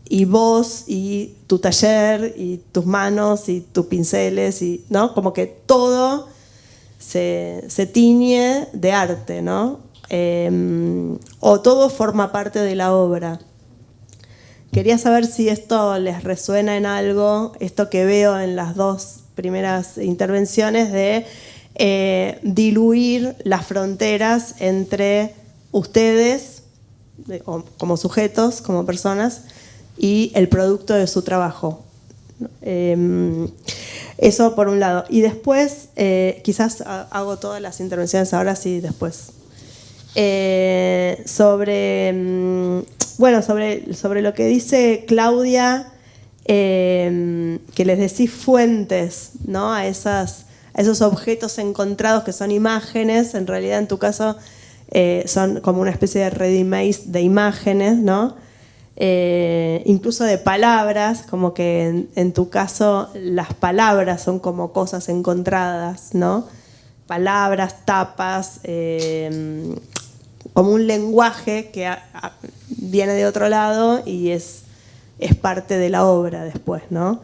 y vos y tu taller y tus manos y tus pinceles, ¿no? Como que todo se tiñe de arte, ¿no? O todo forma parte de la obra. Quería saber si esto les resuena en algo, esto que veo en las dos primeras intervenciones de diluir las fronteras entre ustedes como sujetos, como personas, y el producto de su trabajo. Eso por un lado. Y después, quizás hago todas las intervenciones ahora, sí, después. Sobre lo que dice Claudia, que les decís fuentes, ¿no? a esos objetos encontrados que son imágenes, en realidad en tu caso son como una especie de ready-made de imágenes, ¿no? incluso de palabras, como que en tu caso las palabras son como cosas encontradas, ¿no? Palabras, tapas, como un lenguaje que viene de otro lado y es parte de la obra después, ¿no?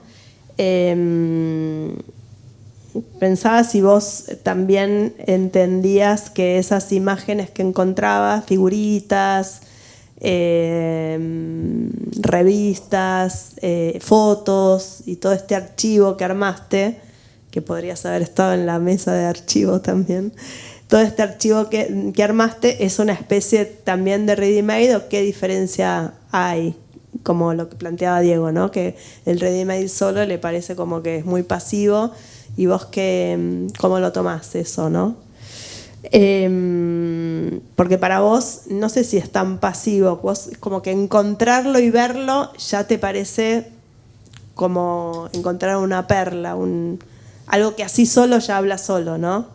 Pensaba si vos también entendías que esas imágenes que encontrabas, figuritas, revistas, fotos y todo este archivo que armaste, que podrías haber estado en la mesa de archivo también, todo este archivo que armaste es una especie también de ready-made, ¿o qué diferencia hay? Como lo que planteaba Diego, ¿no? Que el ready-made solo le parece como que es muy pasivo, y vos ¿cómo lo tomás eso, no? Porque para vos, no sé si es tan pasivo, vos como que encontrarlo y verlo ya te parece como encontrar una perla, algo que así solo ya habla solo, ¿no?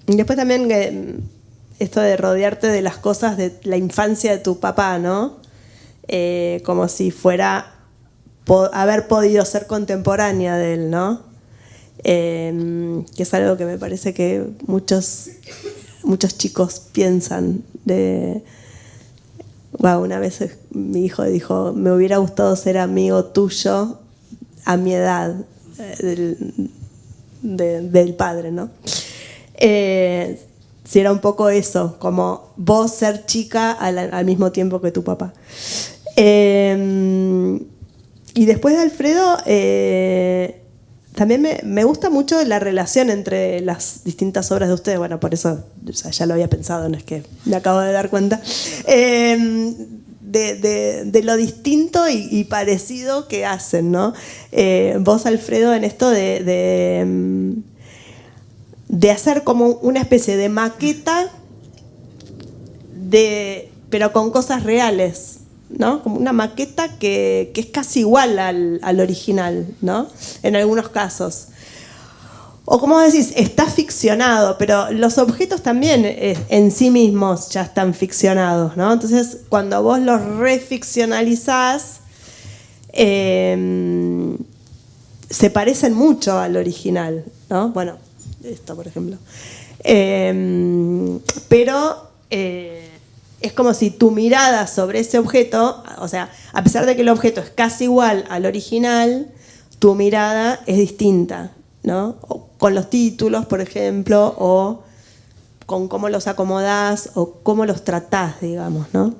Después también esto de rodearte de las cosas de la infancia de tu papá, ¿no? Como si fuera haber podido ser contemporánea de él, ¿no? Que es algo que me parece que muchos chicos piensan. Una vez mi hijo dijo, me hubiera gustado ser amigo tuyo a mi edad, del padre, ¿no? Si era un poco eso, como vos ser chica al mismo tiempo que tu papá. Y después de Alfredo, también me gusta mucho la relación entre las distintas obras de ustedes. Bueno, por eso ya lo había pensado, no es que me acabo de dar cuenta. De lo distinto y parecido que hacen, ¿no? Vos, Alfredo, en esto de hacer como una especie de maqueta, pero con cosas reales, ¿no? Como una maqueta que es casi igual al original, ¿no? En algunos casos. O como decís, está ficcionado, pero los objetos también en sí mismos ya están ficcionados, ¿no? Entonces, cuando vos los reficcionalizás, se parecen mucho al original, ¿no? Bueno, esto, por ejemplo. Pero es como si tu mirada sobre ese objeto, o sea, a pesar de que el objeto es casi igual al original, tu mirada es distinta, ¿no? O con los títulos, por ejemplo, o con cómo los acomodás o cómo los tratás, digamos, ¿no?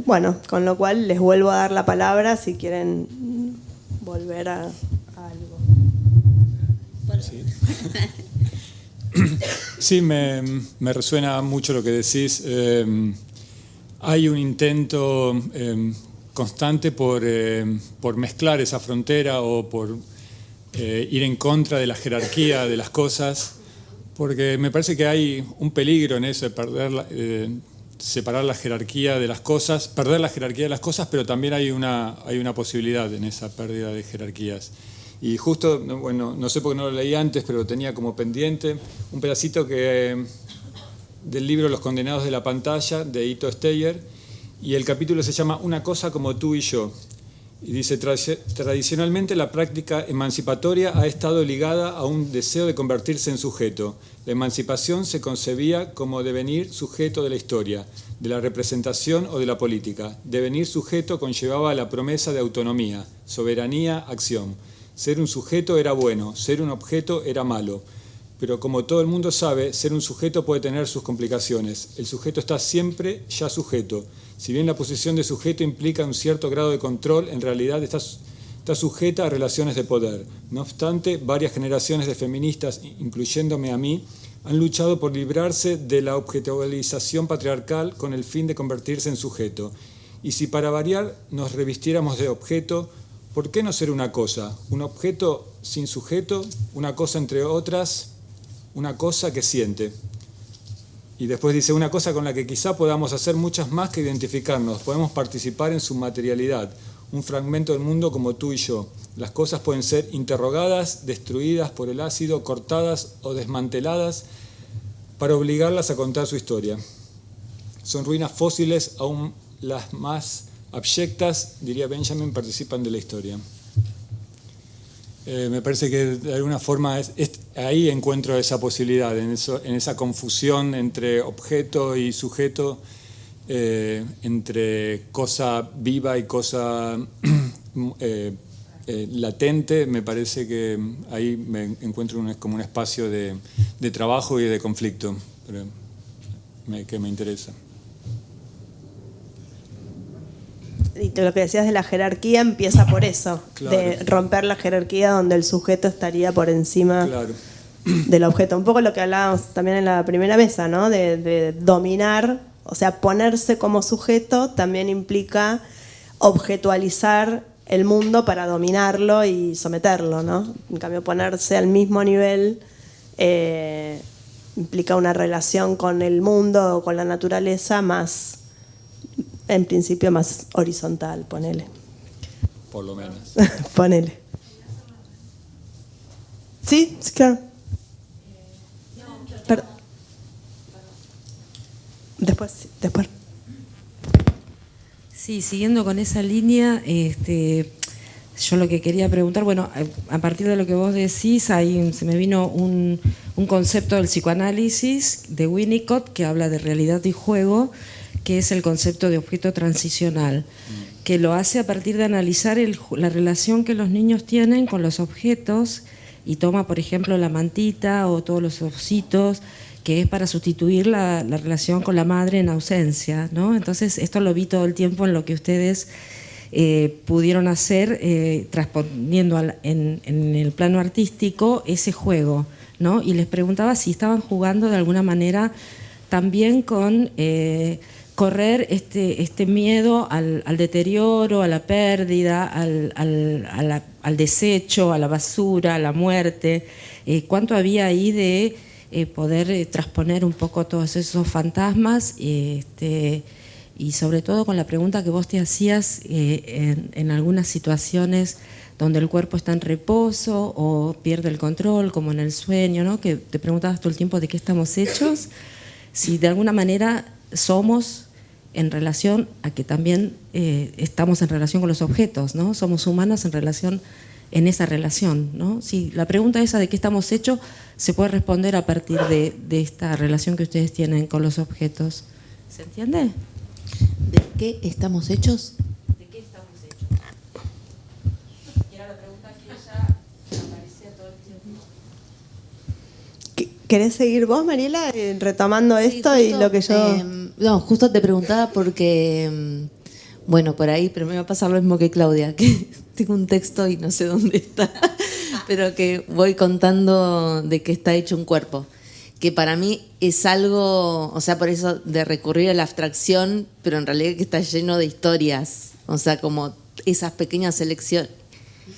Bueno, con lo cual les vuelvo a dar la palabra si quieren volver a algo. Sí. Sí, me resuena mucho lo que decís. Hay un intento constante por mezclar esa frontera o por ir en contra de la jerarquía de las cosas, porque me parece que hay un peligro en eso de separar la jerarquía de las cosas, perder la jerarquía de las cosas, pero también hay una posibilidad en esa pérdida de jerarquías. Y justo, bueno, no sé por qué no lo leí antes, pero tenía como pendiente un pedacito del libro Los condenados de la pantalla, de Ito Steyer, y el capítulo se llama Una cosa como tú y yo. Y dice, tradicionalmente la práctica emancipatoria ha estado ligada a un deseo de convertirse en sujeto. La emancipación se concebía como devenir sujeto de la historia, de la representación o de la política. Devenir sujeto conllevaba la promesa de autonomía, soberanía, acción. Ser un sujeto era bueno, ser un objeto era malo. Pero como todo el mundo sabe, ser un sujeto puede tener sus complicaciones. El sujeto está siempre ya sujeto. Si bien la posición de sujeto implica un cierto grado de control, en realidad está sujeta a relaciones de poder. No obstante, varias generaciones de feministas, incluyéndome a mí, han luchado por librarse de la objetivización patriarcal con el fin de convertirse en sujeto. Y si para variar nos revistiéramos de objeto, ¿por qué no ser una cosa? Un objeto sin sujeto, una cosa entre otras, una cosa que siente. Y después dice, una cosa con la que quizá podamos hacer muchas más que identificarnos. Podemos participar en su materialidad, un fragmento del mundo como tú y yo. Las cosas pueden ser interrogadas, destruidas por el ácido, cortadas o desmanteladas para obligarlas a contar su historia. Son ruinas fósiles, aún las más abyectas, diría Benjamin, participan de la historia. Me parece que de alguna forma ahí encuentro esa posibilidad, en esa confusión entre objeto y sujeto, entre cosa viva y cosa latente. Me parece que ahí me encuentro como un espacio de trabajo y de conflicto que me interesa. Y lo que decías de la jerarquía empieza por eso, Claro. de romper la jerarquía donde el sujeto estaría por encima Claro. del objeto. Un poco lo que hablábamos también en la primera mesa, ¿no? De dominar, o sea, ponerse como sujeto también implica objetualizar el mundo para dominarlo y someterlo, ¿no? En cambio, ponerse al mismo nivel implica una relación con el mundo o con la naturaleza más, en principio, más horizontal, ponele. Por lo menos. Ponele. Sí, claro. Perdón. Después. Sí, siguiendo con esa línea, yo lo que quería preguntar, bueno, a partir de lo que vos decís, ahí se me vino un concepto del psicoanálisis de Winnicott que habla de realidad y juego, que es el concepto de objeto transicional, que lo hace a partir de analizar la relación que los niños tienen con los objetos y toma, por ejemplo, la mantita o todos los ositos, que es para sustituir la relación con la madre en ausencia, ¿no? Entonces, esto lo vi todo el tiempo en lo que ustedes pudieron hacer, transponiendo en el plano artístico ese juego, ¿no? Y les preguntaba si estaban jugando de alguna manera también con correr este miedo al deterioro, a la pérdida, al desecho, a la basura, a la muerte. ¿Cuánto había ahí de poder transponer un poco todos esos fantasmas? Y sobre todo con la pregunta que vos te hacías en algunas situaciones donde el cuerpo está en reposo o pierde el control, como en el sueño, ¿no? Que te preguntabas todo el tiempo de qué estamos hechos, si de alguna manera somos en relación a que también estamos en relación con los objetos, ¿no? Somos humanos en esa relación, ¿no? Si la pregunta esa de qué estamos hechos se puede responder a partir de esta relación que ustedes tienen con los objetos. ¿Se entiende? ¿De qué estamos hechos? ¿De qué estamos hechos? Y era la pregunta que ella aparecía todo el tiempo. ¿Querés seguir vos, Mariela, retomando esto y lo que yo...? No, justo te preguntaba porque, bueno, por ahí, pero me va a pasar lo mismo que Claudia, que tengo un texto y no sé dónde está, pero que voy contando de qué está hecho un cuerpo, que para mí es algo, o sea, por eso de recurrir a la abstracción, pero en realidad que está lleno de historias, o sea, como esas pequeñas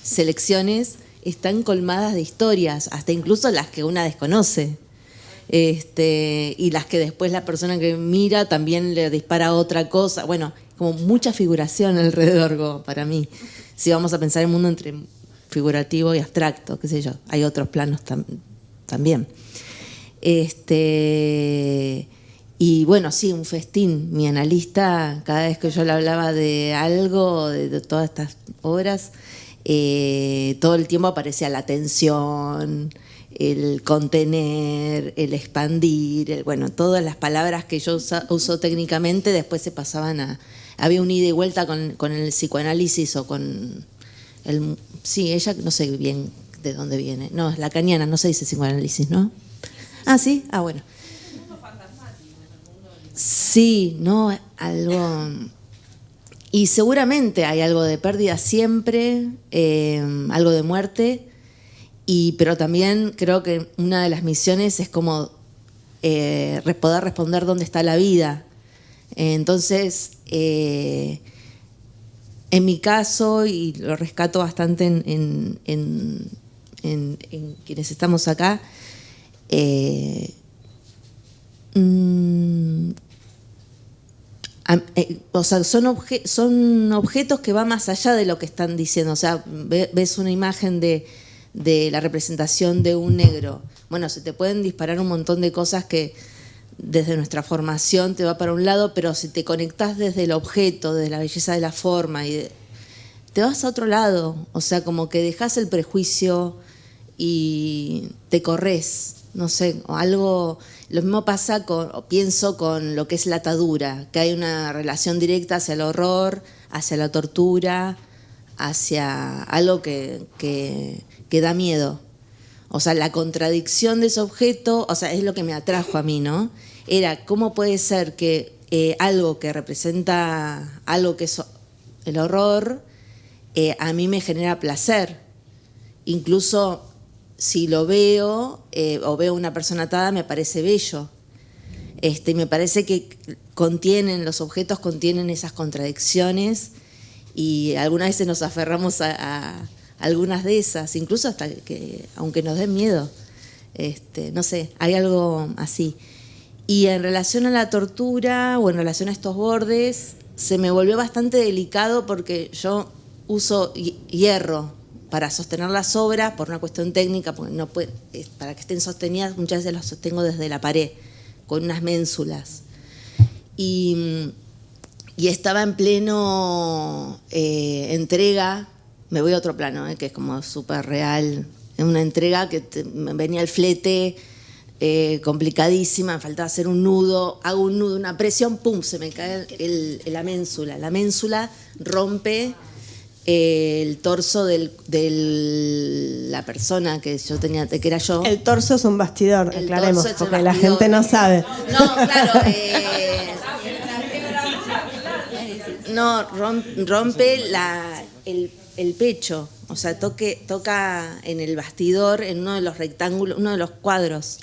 selecciones están colmadas de historias, hasta incluso las que una desconoce. Y las que después la persona que mira también le dispara otra cosa. Bueno, como mucha figuración alrededor para mí. Si vamos a pensar el mundo entre figurativo y abstracto, qué sé yo, hay otros planos también. Y bueno, sí, un festín. Mi analista, cada vez que yo le hablaba de algo, de todas estas obras, todo el tiempo aparecía la tensión, el contener, el expandir, bueno, todas las palabras que yo uso técnicamente después se pasaban a... Había un ida y vuelta con el psicoanálisis o con el... Sí, ella no sé bien de dónde viene. No, es lacaniana, no se dice psicoanálisis, ¿no? Ah, ¿sí? Ah, bueno. Sí, ¿no? Algo... Y seguramente hay algo de pérdida siempre, algo de muerte... pero también creo que una de las misiones es como poder responder dónde está la vida. Entonces, en mi caso, y lo rescato bastante en quienes estamos acá, o sea, son objetos que van más allá de lo que están diciendo. O sea, ves una imagen de la representación de un negro. Bueno, se te pueden disparar un montón de cosas que desde nuestra formación te va para un lado, pero si te conectás desde el objeto, desde la belleza de la forma, te vas a otro lado. O sea, como que dejás el prejuicio y te corres, no sé, o algo. Lo mismo pasa pienso con lo que es la atadura, que hay una relación directa hacia el horror, hacia la tortura, hacia algo que da miedo. O sea, la contradicción de ese objeto, o sea, es lo que me atrajo a mí, ¿no? Era cómo puede ser que algo que representa algo que es el horror, a mí me genera placer. Incluso si lo veo o veo una persona atada, me parece bello. Y me parece que los objetos contienen esas contradicciones y algunas veces nos aferramos a algunas de esas, incluso hasta que, aunque nos den miedo, no sé, hay algo así. Y en relación a la tortura o en relación a estos bordes, se me volvió bastante delicado porque yo uso hierro para sostener las obras por una cuestión técnica, porque no puede, para que estén sostenidas muchas veces las sostengo desde la pared, con unas ménsulas. Y estaba en pleno entrega, me voy a otro plano, que es como súper real, en una entrega que me venía el flete, complicadísima, me faltaba hacer un nudo, hago un nudo, una presión, pum, se me cae la ménsula. La ménsula rompe el torso de la persona que yo tenía, que era yo. El torso es un bastidor, El aclaremos, torso es el porque la bastidor. gente no sabe. No, claro. No, rompe el pecho, o sea, toca en el bastidor, en uno de los rectángulos, uno de los cuadros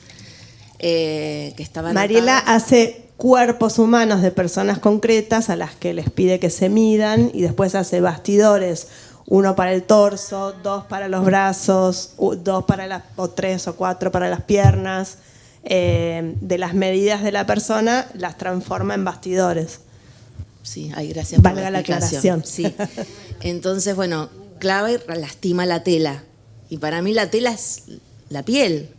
que estaban Mariela atados. hace cuerpos humanos de personas concretas a las que les pide que se midan y después hace bastidores, uno para el torso, dos para los brazos, dos para o tres o cuatro para las piernas. De las medidas de la persona las transforma en bastidores. Sí, ay, gracias por Valga la la explicación. aclaración. Sí. Entonces, bueno, clava y lastima la tela. Y para mí la tela es la piel.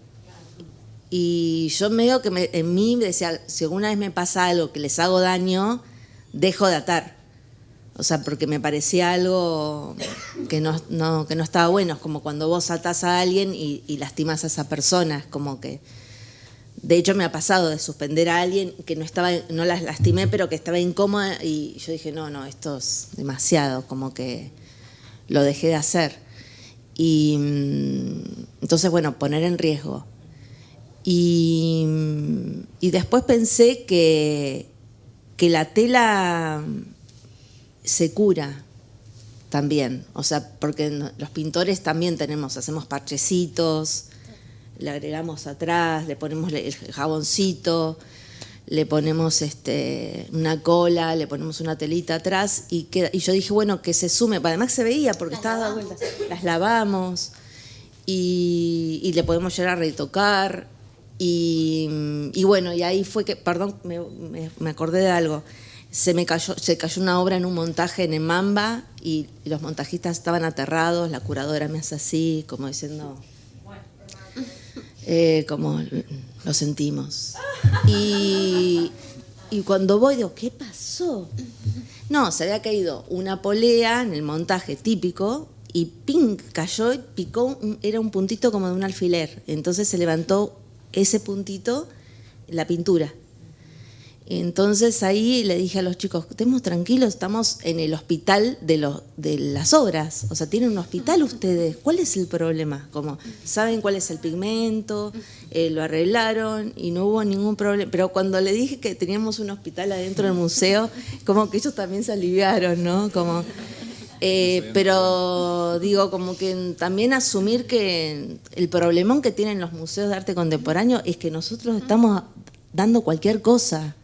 Y yo medio que en mí decía, si alguna vez me pasa algo que les hago daño, dejo de atar. O sea, porque me parecía algo que no estaba bueno. Es como cuando vos atás a alguien y lastimas a esa persona. Es como que... De hecho, me ha pasado de suspender a alguien que no las lastimé, pero que estaba incómoda y yo dije, no, esto es demasiado, como que lo dejé de hacer. Y entonces, bueno, poner en riesgo. Y después pensé que la tela se cura también, o sea, porque los pintores también hacemos parchecitos, le agregamos atrás, le ponemos el jaboncito, le ponemos una cola, le ponemos una telita atrás y yo dije, bueno, que se sume, además se veía porque estaba dando vueltas, las lavamos y le podemos llegar a retocar y bueno, y ahí fue que, perdón, me acordé de algo, se cayó una obra en un montaje en Emamba y los montajistas estaban aterrados, la curadora me hace así, como diciendo... como lo sentimos. Y cuando voy digo, ¿qué pasó? No, se había caído una polea en el montaje típico y ¡ping! Cayó y picó, era un puntito como de un alfiler. Entonces se levantó ese puntito, la pintura. Entonces ahí le dije a los chicos, estemos tranquilos, estamos en el hospital de las obras, o sea, tienen un hospital ustedes, ¿cuál es el problema? Como, ¿saben cuál es el pigmento? Lo arreglaron y no hubo ningún problema, pero cuando le dije que teníamos un hospital adentro del museo, como que ellos también se aliviaron, ¿no? Como, pero digo, como que también asumir que el problemón que tienen los museos de arte contemporáneo es que nosotros estamos dando cualquier cosa.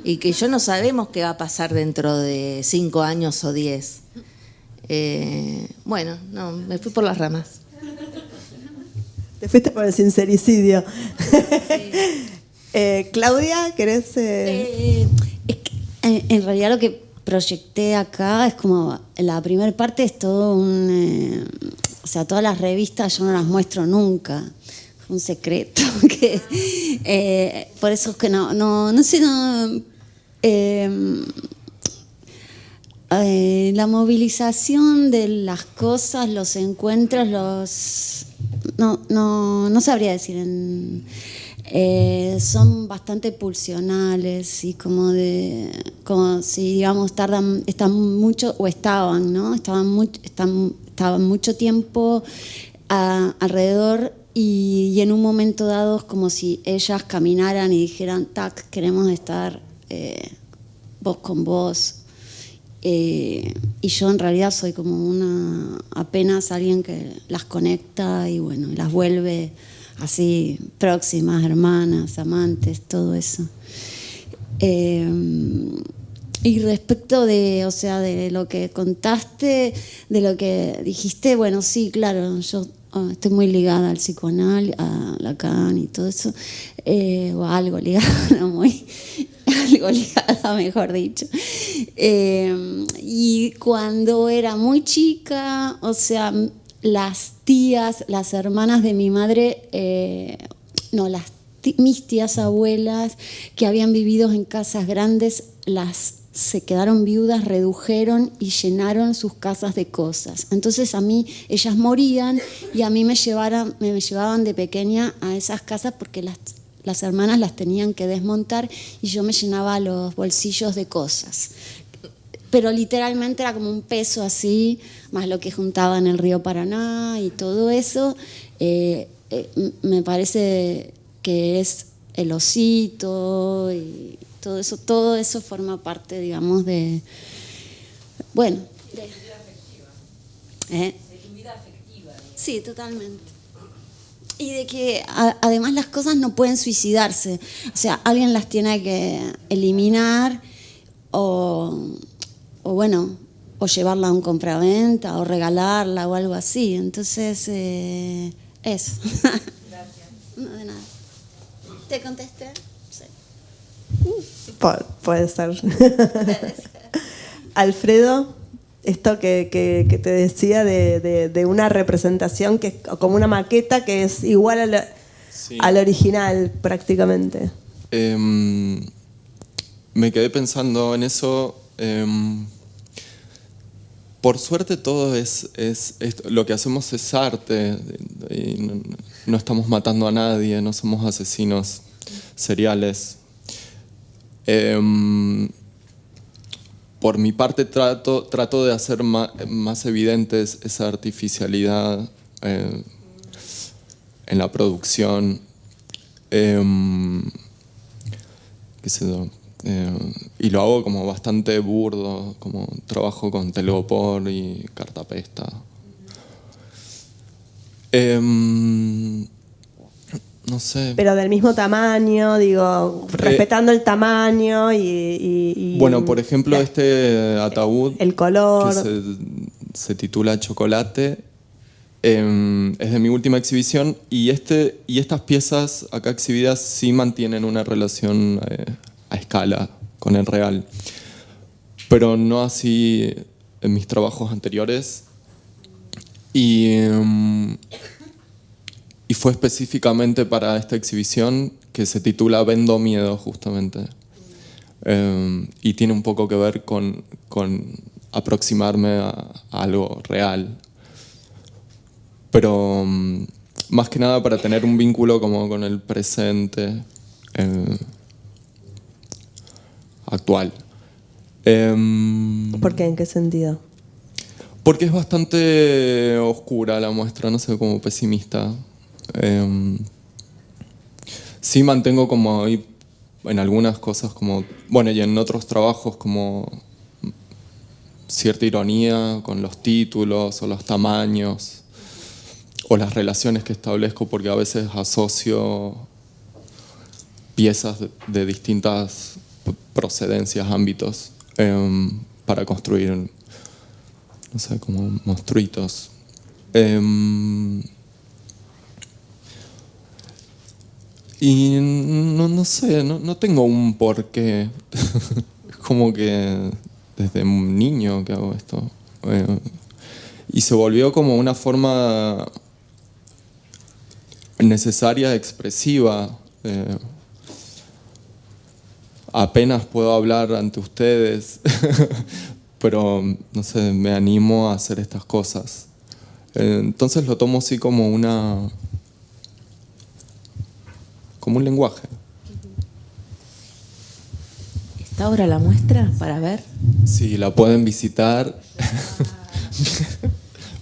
Y que yo no sabemos qué va a pasar dentro de 5 años o 10. Bueno, no, me fui por las ramas. Te fuiste por el sincericidio. Claudia, ¿querés...? En realidad lo que proyecté acá es como, la primera parte es todo o sea, todas las revistas yo no las muestro nunca. un secreto. Por eso es que no sé, la movilización de las cosas, los encuentros, no sabría decir. Son bastante pulsionales y como si, digamos, están mucho, o estaban, ¿no? Estaban mucho tiempo alrededor y en un momento dado es como si ellas caminaran y dijeran, tac, queremos estar voz con voz. Y yo en realidad soy como apenas alguien que las conecta y bueno, las vuelve así próximas, hermanas, amantes, todo eso. Y respecto de lo que contaste, de lo que dijiste, bueno, sí, claro, yo estoy muy ligada al psicoanálisis, a Lacan y todo eso, o algo ligada, algo ligada, mejor dicho. Y cuando era muy chica, o sea, las tías, las hermanas de mi madre, mis tías abuelas que habían vivido en casas grandes, se quedaron viudas, redujeron y llenaron sus casas de cosas. Entonces a mí, ellas morían y a mí me llevaban de pequeña a esas casas porque las hermanas las tenían que desmontar y yo me llenaba los bolsillos de cosas. Pero literalmente era como un peso así, más lo que juntaba en el río Paraná y todo eso. Me parece que es el osito y todo eso forma parte, digamos, de... Bueno. De tu vida afectiva. De tu vida afectiva. Sí, totalmente. Y de que además las cosas no pueden suicidarse. O sea, alguien las tiene que eliminar o llevarla a un compraventa o regalarla o algo así. Entonces, eso. Gracias. No, de nada. ¿Te contesté? Sí. Puede ser. Alfredo, esto que te decía de una representación que es como una maqueta que es igual al original prácticamente. Me quedé pensando en eso. Por suerte todo es lo que hacemos es arte y no estamos matando a nadie, no somos asesinos seriales. Por mi parte trato de hacer más evidente esa artificialidad en la producción. ¿Qué sé yo? Y lo hago como bastante burdo, como trabajo con telgopor y cartapesta. No sé. Pero del mismo tamaño, digo, respetando el tamaño y bueno, por ejemplo, este ataúd, el color, que se titula Chocolate, es de mi última exhibición y estas piezas acá exhibidas sí mantienen una relación a escala con el real, pero no así en mis trabajos anteriores. Y fue específicamente para esta exhibición que se titula Vendo Miedo, justamente. Y tiene un poco que ver con aproximarme a algo real. Pero más que nada para tener un vínculo como con el presente actual. ¿Por qué? ¿En qué sentido? Porque es bastante oscura la muestra, no sé, como pesimista. Sí mantengo como ahí en algunas cosas como, bueno, y en otros trabajos como cierta ironía con los títulos o los tamaños o las relaciones que establezco, porque a veces asocio piezas de distintas procedencias, ámbitos, para construir, no sé, como monstruitos. Y no sé, no tengo un porqué. Es como que desde un niño que hago esto. Y se volvió como una forma necesaria, expresiva. Apenas puedo hablar ante ustedes, pero no sé, me animo a hacer estas cosas. Entonces lo tomo así como un lenguaje. ¿Está ahora la muestra para ver? Sí, la pueden visitar.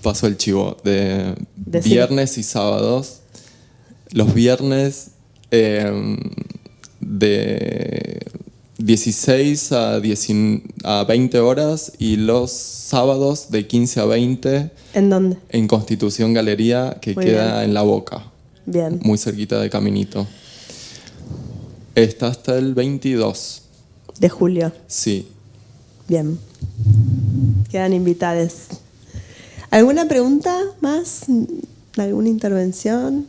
Paso el chivo de Decime. viernes y sábados. Los viernes de 16 a 20 horas y los sábados de 15 a 20 ¿En dónde? en Constitución Galería, que Muy queda bien. en La Boca, Bien. muy cerquita de Caminito. Está hasta el 22. De julio. Sí. Bien. Quedan invitados. ¿Alguna pregunta más? ¿Alguna intervención?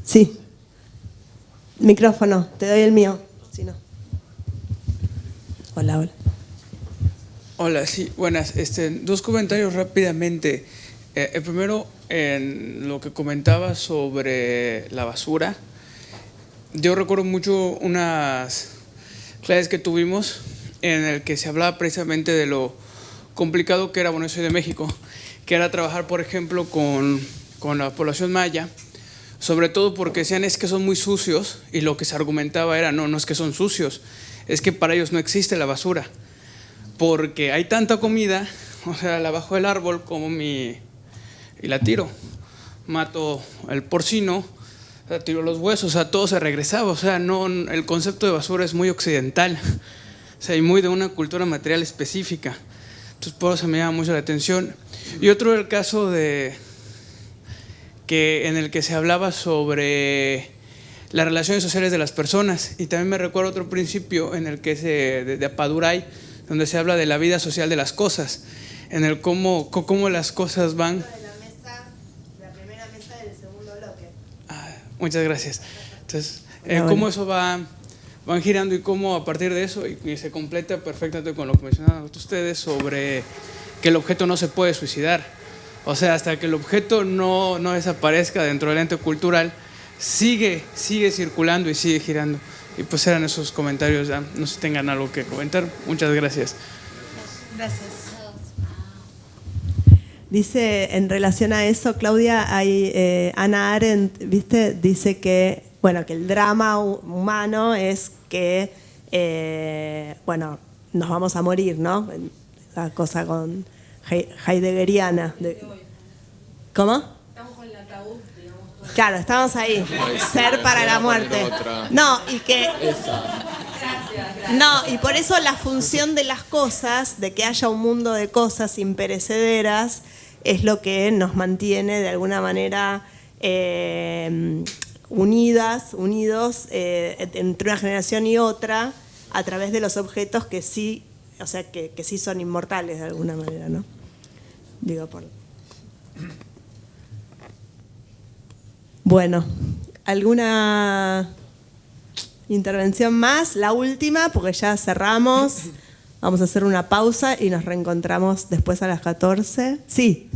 Sí. Micrófono, te doy el mío. Si no. Hola, hola. Hola, sí, buenas. Dos comentarios rápidamente. El primero, en lo que comentaba sobre la basura. Yo recuerdo mucho unas clases que tuvimos en el que se hablaba precisamente de lo complicado que era, bueno, yo soy de México, que era trabajar, por ejemplo, con la población maya, sobre todo porque decían es que son muy sucios, y lo que se argumentaba era no es que son sucios, es que para ellos no existe la basura, porque hay tanta comida, o sea, la bajo del árbol y la tiro, mato el porcino, tiro los huesos, o sea, todo se regresaba, o sea, no, el concepto de basura es muy occidental, o sea, y muy de una cultura material específica, entonces por eso me llama mucho la atención. Y otro el caso en el que se hablaba sobre las relaciones sociales de las personas, y también me recuerdo otro principio en el que de Apadurai, donde se habla de la vida social de las cosas, en el cómo las cosas van. La primera mesa del segundo bloque. Muchas gracias. Entonces, cómo eso van girando y cómo a partir de eso, y se completa perfectamente con lo que mencionaban ustedes sobre que el objeto no se puede suicidar. O sea, hasta que el objeto no desaparezca dentro del ente cultural, sigue circulando y sigue girando. Y pues eran esos comentarios, ya no sé si tengan algo que comentar. Muchas gracias. Gracias. Dice, en relación a eso, Claudia, Hannah Arendt, ¿viste? Dice que, bueno, que el drama humano es que, nos vamos a morir, ¿no? La cosa con heideggeriana. ¿Cómo? Estamos con el ataúd, digamos. Claro, estamos ahí. Ser para la muerte. No, y que... No, y por eso la función de las cosas, de que haya un mundo de cosas imperecederas, es lo que nos mantiene de alguna manera unidos entre una generación y otra, a través de los objetos que sí, o sea, que sí son inmortales de alguna manera, ¿no? Digo, Bueno, ¿alguna intervención más? La última, porque ya cerramos. Vamos a hacer una pausa y nos reencontramos después a las 14. Sí.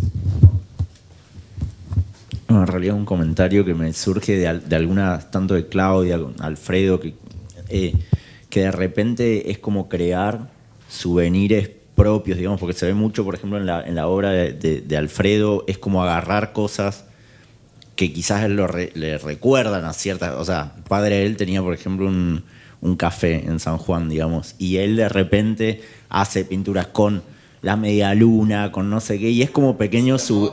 No, en realidad un comentario que me surge de algunas, tanto de Claudia, Alfredo, que de repente es como crear souvenirs propios, digamos, porque se ve mucho, por ejemplo, en la obra de Alfredo, es como agarrar cosas que quizás le recuerdan a ciertas... O sea, el padre de él tenía, por ejemplo, un café en San Juan, digamos, y él de repente hace pinturas con la media luna, con no sé qué, y es como pequeño Freud,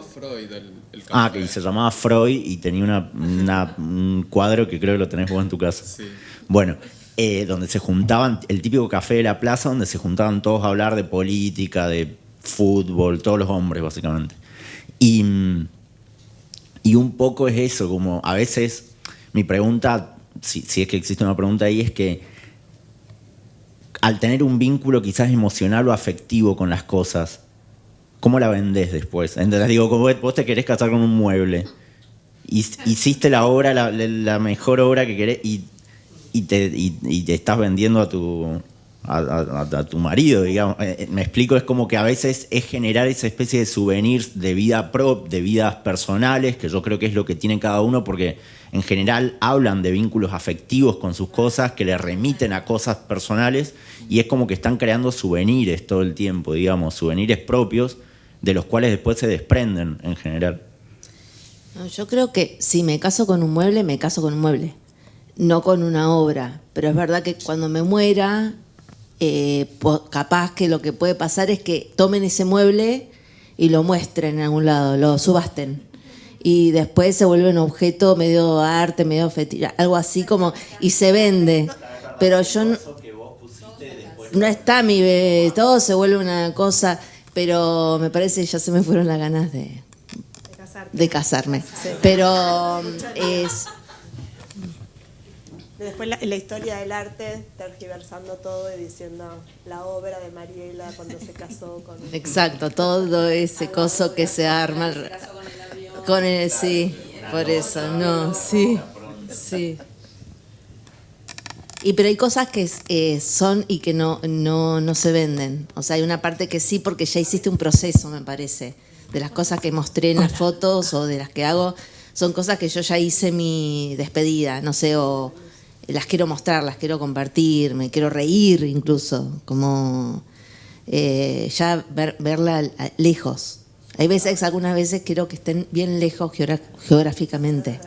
el café. que se llamaba Freud y tenía un cuadro que creo que lo tenés vos en tu casa. Sí. Bueno, donde se juntaban, el típico café de la plaza, donde se juntaban todos a hablar de política, de fútbol, todos los hombres, básicamente. Y un poco es eso, como a veces mi pregunta, si es que existe una pregunta ahí, es que al tener un vínculo quizás emocional o afectivo con las cosas, ¿cómo la vendés después? Entonces digo, como vos te querés casar con un mueble, hiciste la obra, la mejor obra que querés, y te estás vendiendo a tu marido, digamos. Me explico, es como que a veces es generar esa especie de souvenirs de vida de vidas personales, que yo creo que es lo que tiene cada uno, porque en general hablan de vínculos afectivos con sus cosas, que le remiten a cosas personales, y es como que están creando souvenirs todo el tiempo, digamos, souvenirs propios, de los cuales después se desprenden en general. No, yo creo que si me caso con un mueble, me caso con un mueble, no con una obra. Pero es verdad que cuando me muera, capaz que lo que puede pasar es que tomen ese mueble y lo muestren en algún lado, lo subasten. Y después se vuelve un objeto medio arte, medio fetiche, algo así como, y se vende. Pero yo no está mi bebé, todo se vuelve una cosa, pero me parece que ya se me fueron las ganas de casarme. Sí. Pero es... Después la historia del arte, tergiversando todo y diciendo la obra de Mariela cuando se casó con... Exacto, todo ese coso que se arma con el, sí, por eso, no, sí, sí. Pero hay cosas que son y que no se venden. O sea, hay una parte que sí, porque ya hiciste un proceso, me parece. De las cosas que mostré en las fotos o de las que hago, son cosas que yo ya hice mi despedida, no sé, o las quiero mostrar, las quiero compartir, me quiero reír incluso, como ya verla lejos. Hay veces, algunas veces quiero que estén bien lejos geográficamente.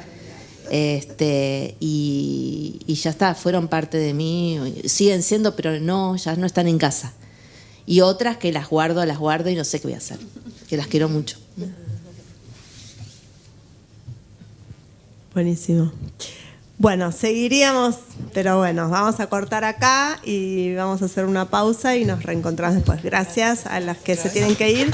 Y ya está, fueron parte de mí, siguen siendo, pero no, ya no están en casa. Y otras que las guardo y no sé qué voy a hacer, que las quiero mucho. Buenísimo. Bueno, seguiríamos, pero bueno, vamos a cortar acá y vamos a hacer una pausa y nos reencontramos después. Gracias a las que se tienen que ir.